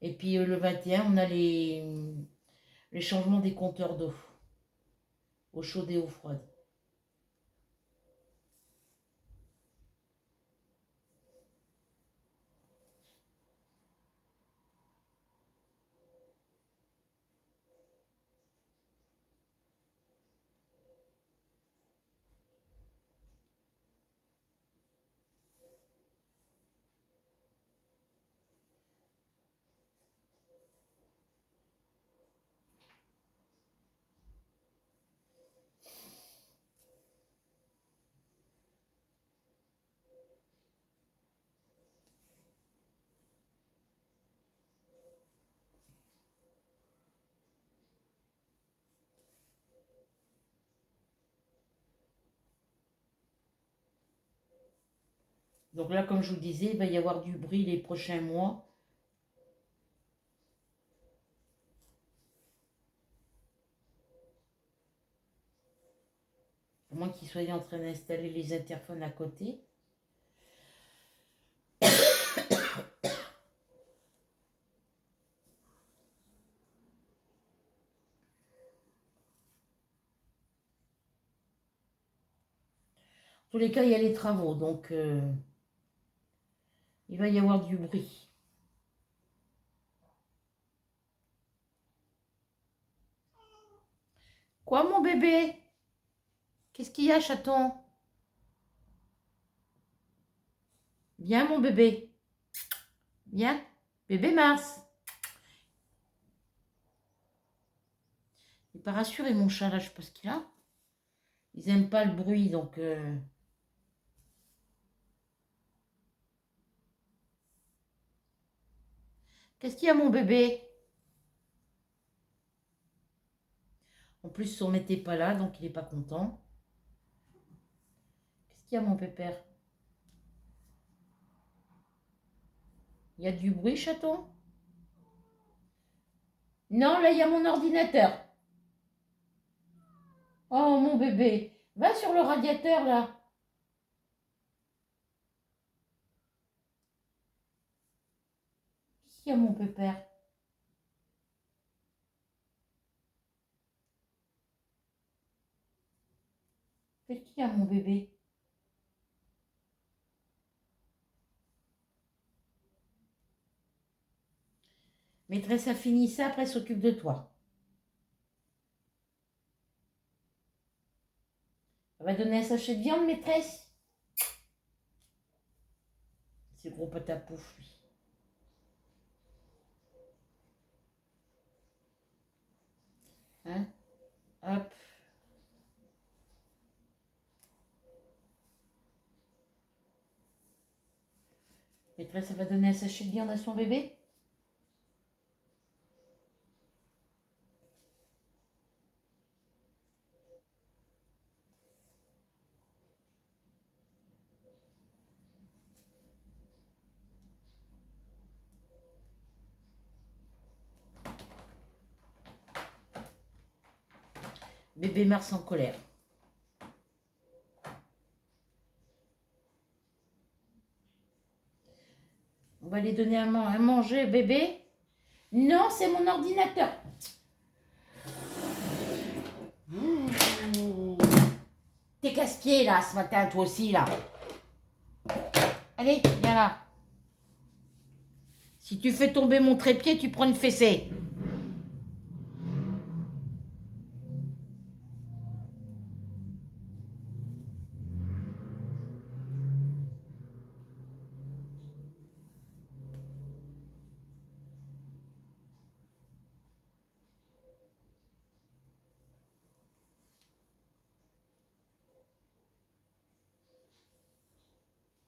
Et puis le 21, on a les changements des compteurs d'eau, eau chaude et eau froide. Donc là, comme je vous disais, il va y avoir du bruit les prochains mois. À moins qu'ils soient en train d'installer les interphones à côté. En tous les cas, il y a les travaux, donc il va y avoir du bruit. Quoi, mon bébé? Qu'est-ce qu'il y a, chaton? Viens, mon bébé. Viens. Bébé Mars. Il n'est pas rassuré, mon chat, là, je sais pas ce qu'il a. Ils n'aiment pas le bruit, donc... Qu'est-ce qu'il y a, mon bébé? En plus, son n'était pas là, donc il n'est pas content. Qu'est-ce qu'il y a, mon pépère? Il y a du bruit, chaton? Non, là, il y a mon ordinateur. Oh, mon bébé. Va sur le radiateur, là. Qu'est-ce qu'il y a, mon pépère? Qu'est-ce qu'il y a, mon bébé? Maîtresse a fini ça, après elle s'occupe de toi. On va donner un sachet de viande, maîtresse. C'est gros pot à pouf, lui. Hein? Hop. Maîtresse, ça va donner un sachet de viande à son bébé? Bébé Mars en colère. On va lui donner à manger, bébé. Non, c'est mon ordinateur. T'es casse-pied là ce matin, toi aussi là. Allez, viens là. Si tu fais tomber mon trépied, tu prends une fessée.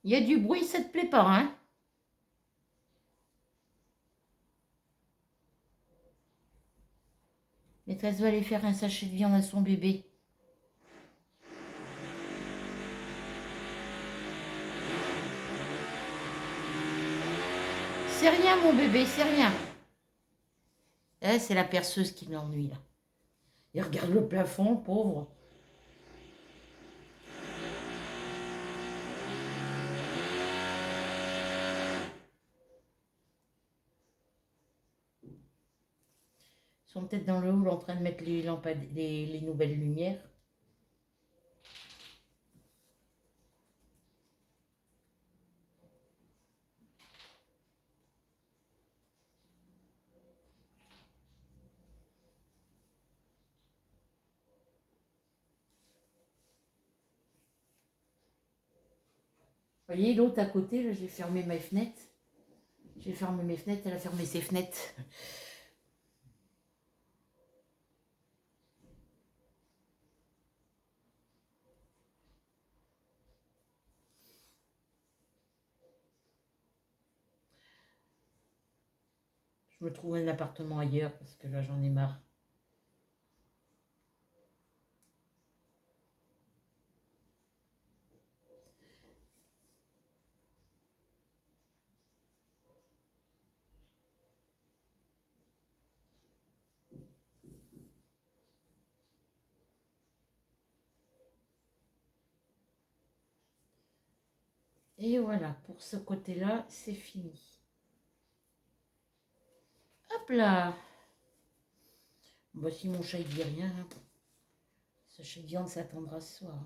Il y a du bruit, ça te plaît pas, hein? Maîtresse va aller faire un sachet de viande à son bébé. C'est rien, mon bébé, c'est rien. Eh, c'est la perceuse qui m'ennuie, là. Il regarde le plafond, pauvre. Ils sont peut-être dans le hall en train de mettre les lampades, les nouvelles lumières. Vous voyez, l'autre à côté, là, j'ai fermé mes fenêtres. J'ai fermé mes fenêtres, elle a fermé ses fenêtres. Je me trouve un appartement ailleurs parce que là, j'en ai marre. Et voilà, pour ce côté-là, c'est fini. Hop là. Voici mon chat, il dit rien. Ce chat de viande s'attendra ce soir.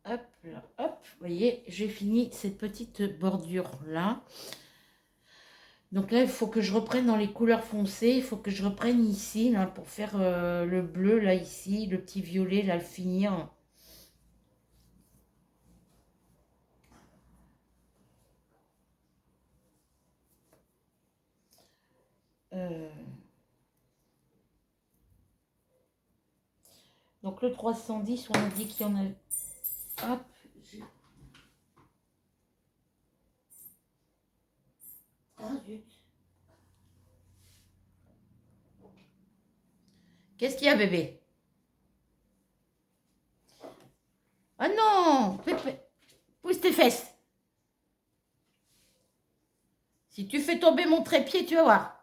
Hop là, hop. Vous voyez, j'ai fini cette petite bordure-là. Donc là, il faut que je reprenne dans les couleurs foncées. Il faut que je reprenne ici, là, pour faire le bleu, là, ici. Le petit violet, là, le finir. Donc le 310, on a dit qu'il y en a... Hop. zut. Qu'est-ce qu'il y a, bébé? Ah non, Pépé, pousse tes fesses. Si tu fais tomber mon trépied, tu vas voir.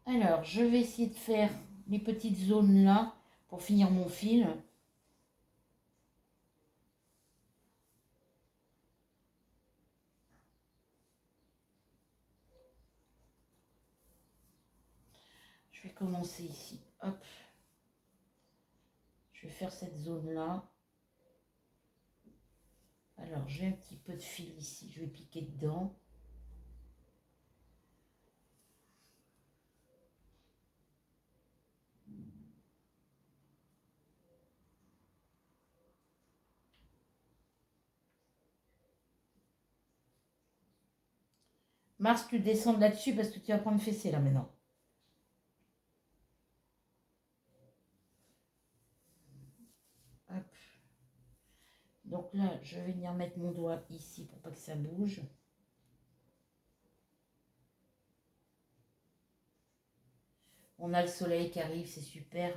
Alors, je vais essayer de faire les petites zones là pour finir mon fil. Je vais commencer ici. Hop. Je vais faire cette zone là. Alors, j'ai un petit peu de fil ici. Je vais piquer dedans. Mars, tu descends là-dessus parce que tu vas prendre fessée là maintenant. Hop. Donc là, je vais venir mettre mon doigt ici pour pas que ça bouge. On a le soleil qui arrive, c'est super.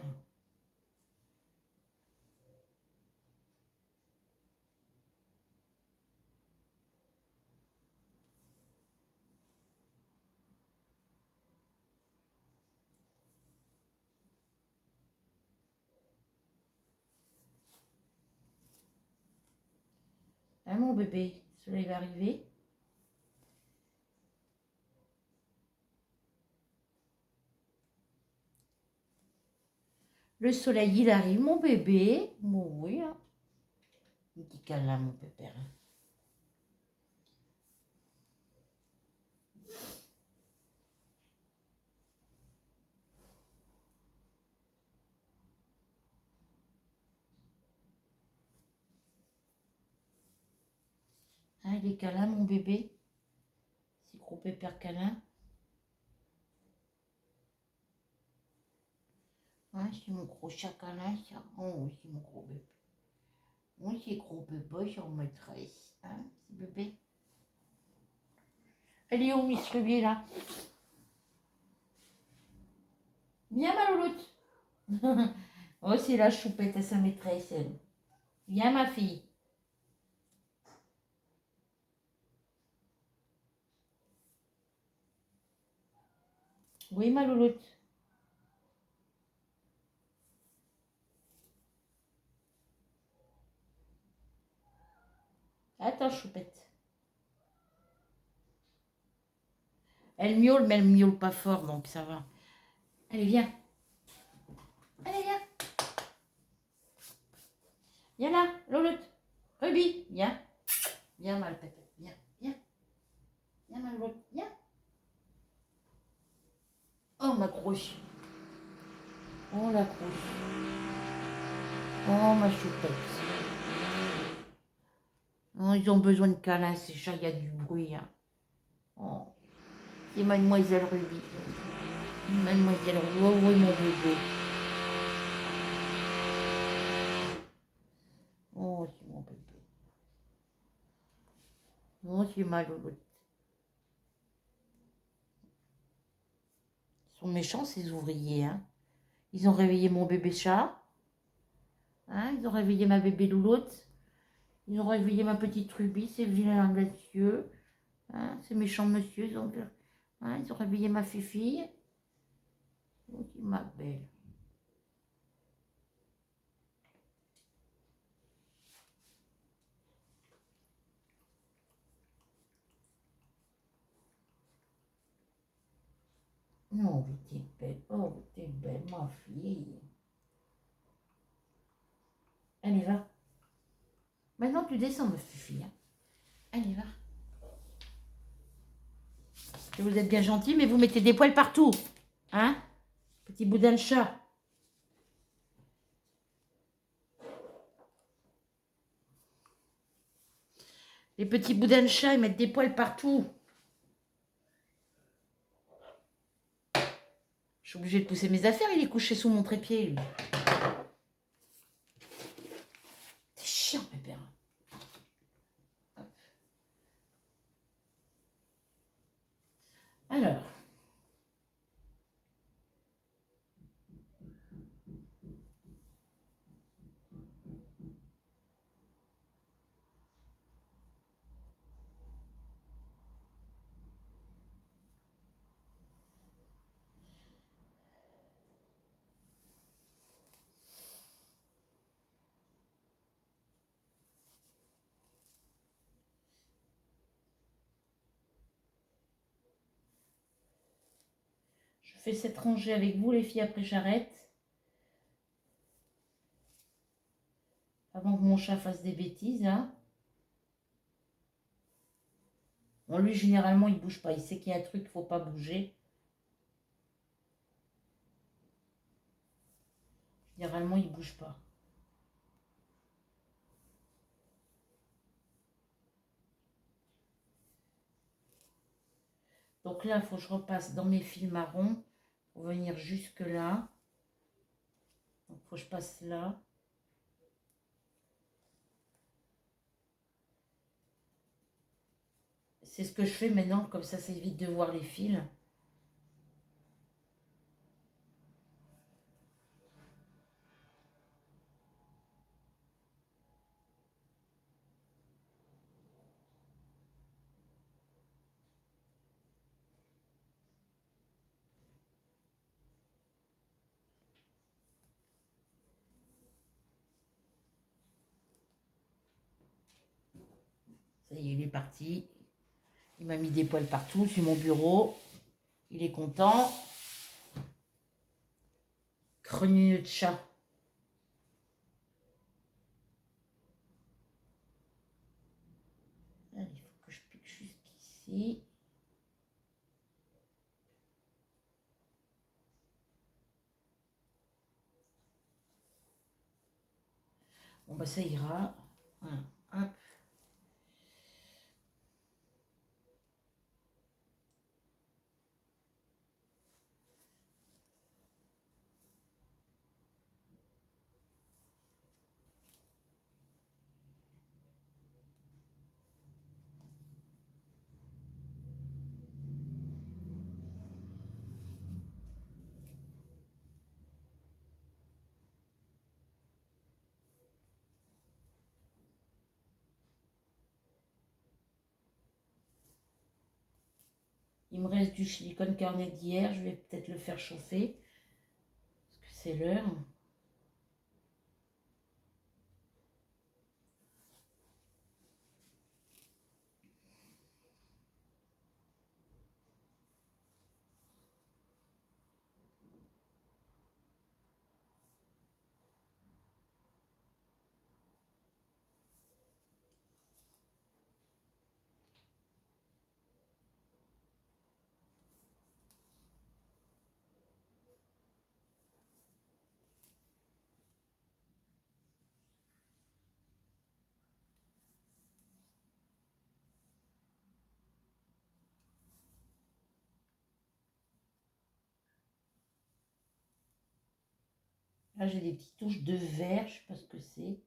Hein, mon bébé, le soleil va arriver. Le soleil, il arrive, mon bébé. Bon, oui, hein. Un petit câlin, mon pépère. Hein, il est câlin, mon bébé. C'est gros pépère câlin. Hein, c'est mon gros chat câlin, ça. Oh, oui, c'est mon gros bébé. Oui, c'est gros bébé, j'en maîtresse. Hein, c'est bébé. Elle est où, Miss Ruby, là? Viens, ma louloute. Oh, c'est la choupette à sa maîtresse, elle. Viens, ma fille. Oui, ma louloute. Attends, choupette. Elle miaule, mais elle miaule pas fort, donc ça va. Allez, viens. Allez, viens. Viens là, louloute. Ruby, viens. Viens, ma pépette. Viens, viens. Viens, ma louloute. Viens. Oh, ma grosse. Oh, la grosse. Oh, ma choupette. Oh, ils ont besoin de câlins, ces chats, il y a du bruit. Hein. Oh, c'est Mademoiselle Ruby. Mademoiselle Ruby. Oh, oui, mon bébé. Oh, c'est mon bébé. Oh, c'est ma louloute. Ils sont méchants, ces ouvriers. Hein. Ils ont réveillé mon bébé chat. Hein, ils ont réveillé ma bébé louloute. Ils ont réveillé ma petite Ruby, ces vilains monsieur. Hein, ces méchants monsieur. Ils ont réveillé ma fille. Oh, ma belle. Oh, t'es belle. Oh, t'es belle, ma fille. Allez, va. Maintenant, tu descends, ma fille. Hein. Allez, va. Vous êtes bien gentil, mais vous mettez des poils partout. Hein? Petit boudin de chat. Les petits boudins de chat, ils mettent des poils partout. Je suis obligée de pousser mes affaires, il est couché sous mon trépied, lui. C'est chiant, pépère. Alors. Je fais cette rangée avec vous, les filles, après j'arrête. Avant que mon chat fasse des bêtises, hein. Bon, lui, généralement, il bouge pas. Il sait qu'il y a un truc qu'il ne faut pas bouger. Généralement, il bouge pas. Donc là, il faut que je repasse dans mes fils marrons pour venir jusque là. Donc, il faut que je passe là. C'est ce que je fais maintenant, comme ça évite de voir les fils. Ça y est, il est parti. Il m'a mis des poils partout sur mon bureau. Il est content. Crenu de chat. Allez, il faut que je pique jusqu'ici. Bon, bah ça ira. Voilà. Hop. Il me reste du silicone cornet d'hier. Je vais peut-être le faire chauffer. Parce que c'est l'heure. Là, j'ai des petites touches de vert. Je ne sais pas ce que c'est.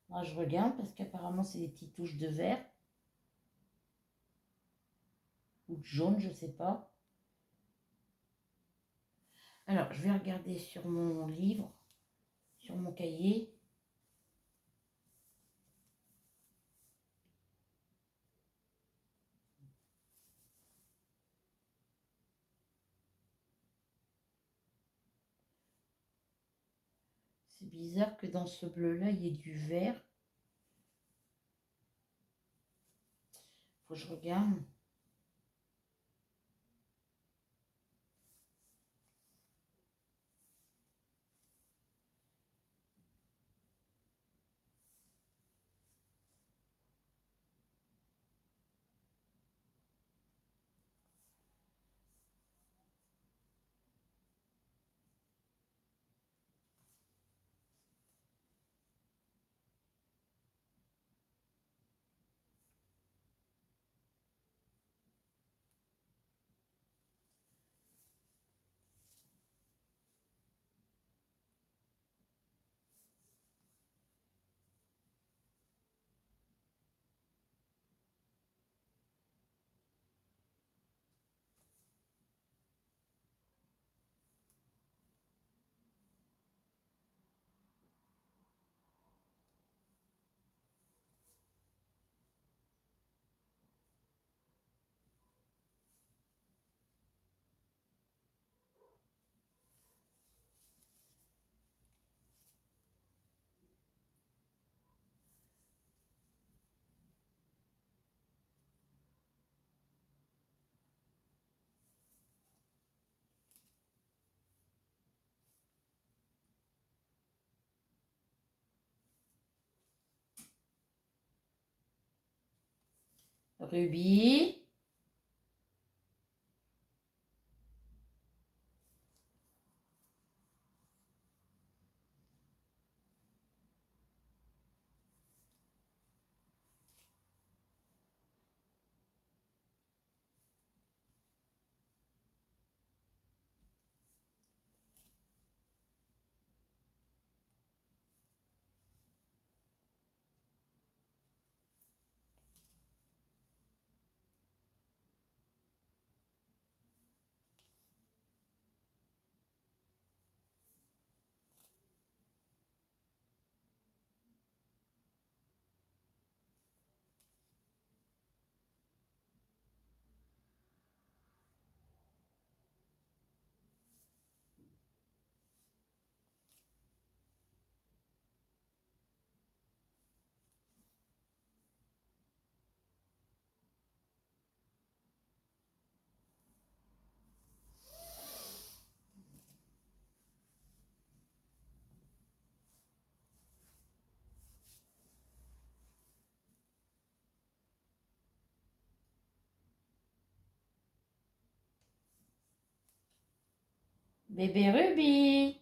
Là, je regarde parce qu'apparemment, c'est des petites touches de vert. Ou de jaune, je ne sais pas. Alors, je vais regarder sur mon livre, sur mon cahier. C'est bizarre que dans ce bleu-là, il y ait du vert. Faut que je regarde. Ruby. Bébé Ruby.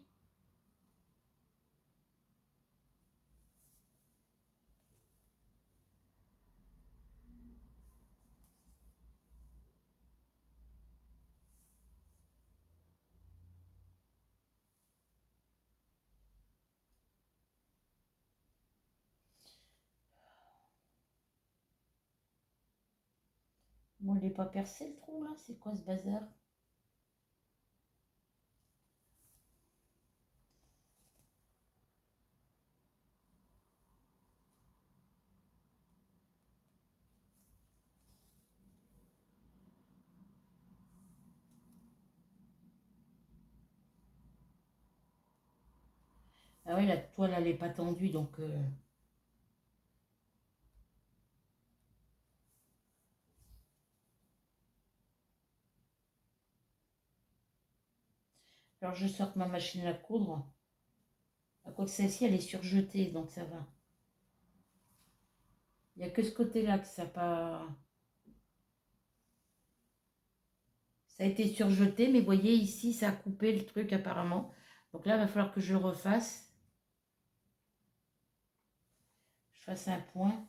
Bon, il n'est pas percé le trou là, c'est quoi ce bazar? Ah oui, la toile elle n'est pas tendue donc. Alors je sors ma machine à coudre. À quoi que celle-ci elle est surjetée donc ça va. Il n'y a que ce côté-là que ça pas. Ça a été surjeté, mais vous voyez ici ça a coupé le truc apparemment. Donc là il va falloir que je le refasse. Je fasse un point.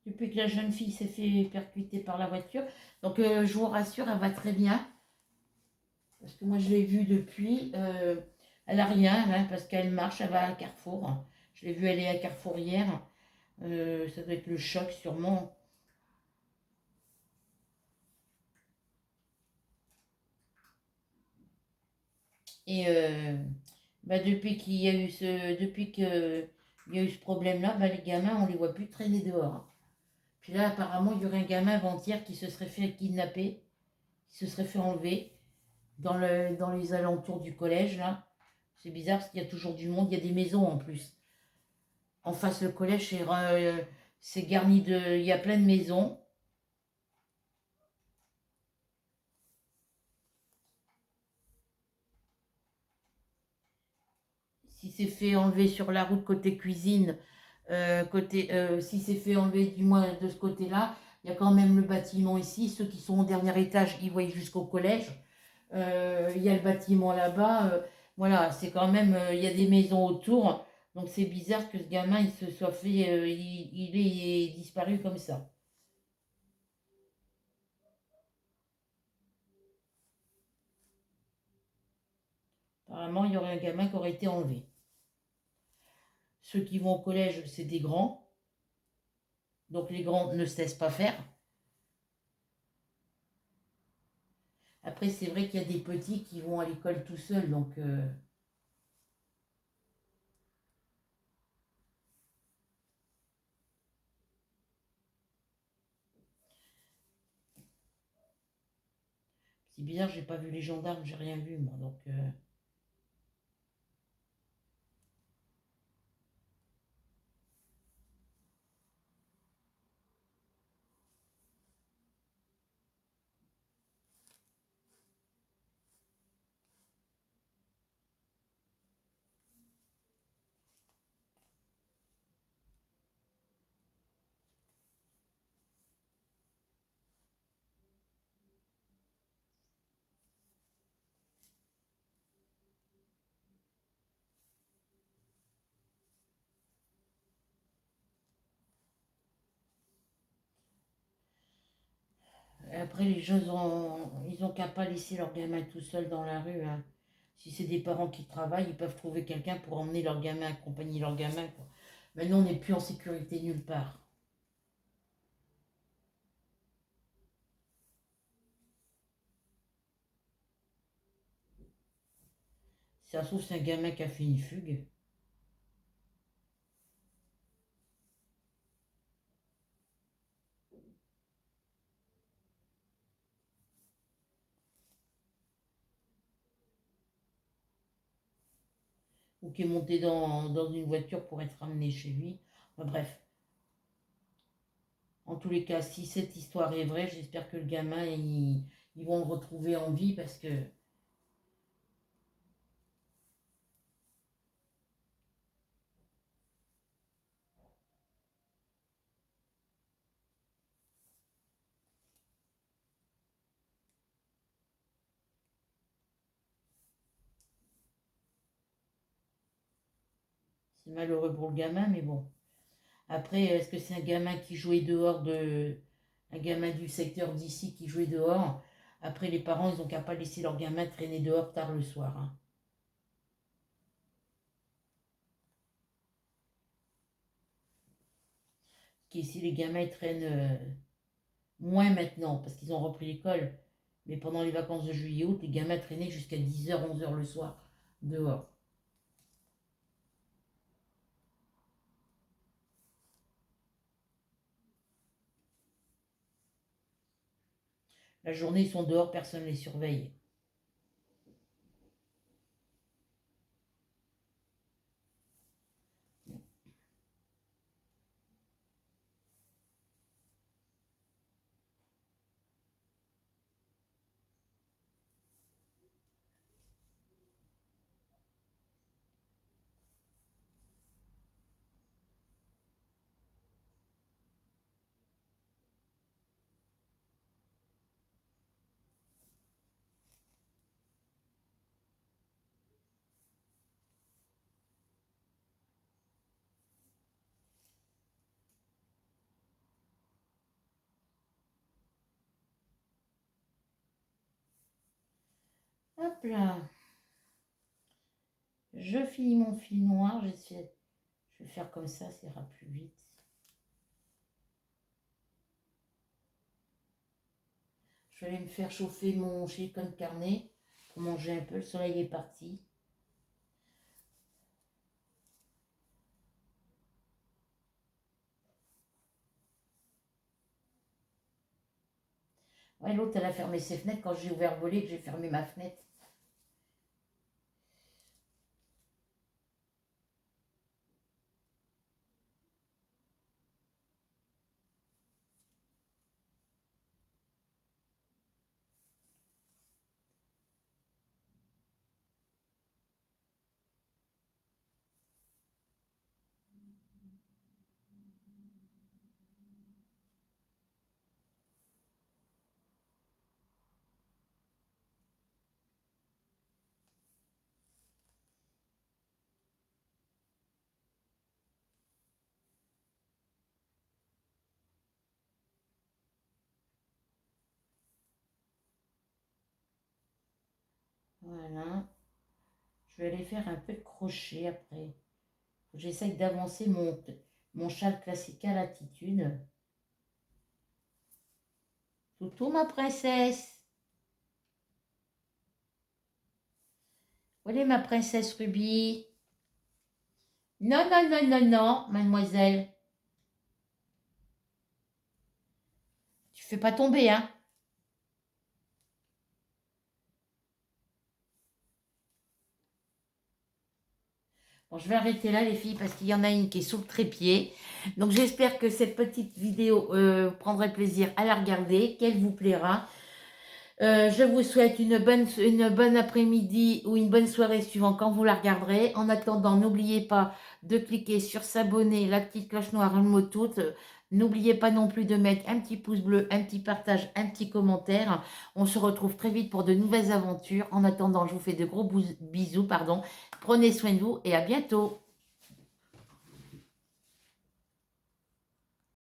Depuis que la jeune fille s'est fait percuter par la voiture. Donc je vous rassure, elle va très bien. Parce que moi je l'ai vue depuis. Elle n'a rien, hein, parce qu'elle marche, elle va à Carrefour. Je l'ai vue aller à Carrefour hier. Ça doit être le choc sûrement. Et bah, depuis qu'il y a eu ce problème-là, bah, les gamins, on les voit plus traîner dehors. Puis là, apparemment, il y aurait un gamin avant-hier qui se serait fait kidnapper, qui se serait fait enlever dans les alentours du collège, là. C'est bizarre parce qu'il y a toujours du monde, il y a des maisons en plus. En face, le collège, c'est garni de. Il y a plein de maisons. Si c'est fait enlever sur la route côté cuisine, si c'est fait enlever du moins de ce côté-là, il y a quand même le bâtiment ici. Ceux qui sont au dernier étage, ils voient jusqu'au collège. Il y a le bâtiment là-bas. Voilà, c'est quand même. Il y a des maisons autour. Donc c'est bizarre que ce gamin il se soit fait. Il est disparu comme ça. Apparemment, il y aurait un gamin qui aurait été enlevé. Ceux qui vont au collège, c'est des grands. Donc les grands ne se laissent pas faire. Après, c'est vrai qu'il y a des petits qui vont à l'école tout seuls. Donc. C'est bizarre, j'ai pas vu les gendarmes, j'ai rien vu moi. Donc, après, les gens, ils ont qu'à pas laisser leur gamin tout seul dans la rue, hein. Si c'est des parents qui travaillent, ils peuvent trouver quelqu'un pour emmener leur gamin, accompagner leur gamin, quoi. Maintenant, on n'est plus en sécurité nulle part. Si ça se trouve, c'est un gamin qui a fait une fugue. Ou qui est monté dans une voiture pour être ramené chez lui. Enfin, bref, en tous les cas, si cette histoire est vraie, j'espère que le gamin, ils vont le retrouver en vie parce que c'est malheureux pour le gamin, mais bon. Après, est-ce que c'est un gamin qui jouait dehors un gamin du secteur d'ici qui jouait dehors? Après, les parents, ils ont qu'à pas laisser leur gamin traîner dehors tard le soir, hein. Qu'ici, les gamins, ils traînent moins maintenant parce qu'ils ont repris l'école. Mais pendant les vacances de juillet-août, les gamins traînaient jusqu'à 10h, 11h le soir dehors. La journée, ils sont dehors, personne ne les surveille. Hop là, je finis mon fil noir, je vais faire comme ça ira plus vite. Je vais aller me faire chauffer mon chicken carnet pour manger un peu, le soleil est parti. Ouais, l'autre, elle a fermé ses fenêtres quand j'ai ouvert le volet que j'ai fermé ma fenêtre. Voilà. Je vais aller faire un peu de crochet après. J'essaye d'avancer mon châle classique à l'attitude. Toutou, ma princesse. Où est ma princesse Ruby? Non, non, non, non, non, mademoiselle. Tu fais pas tomber, hein? Bon, je vais arrêter là, les filles, parce qu'il y en a une qui est sous le trépied. Donc, j'espère que cette petite vidéo vous prendrez plaisir à la regarder, qu'elle vous plaira. Je vous souhaite une bonne après-midi ou une bonne soirée suivant quand vous la regarderez. En attendant, n'oubliez pas de cliquer sur s'abonner, la petite cloche noire, le mot toutes. N'oubliez pas non plus de mettre un petit pouce bleu, un petit partage, un petit commentaire. On se retrouve très vite pour de nouvelles aventures. En attendant, je vous fais de gros bisous, pardon. Prenez soin de vous et à bientôt.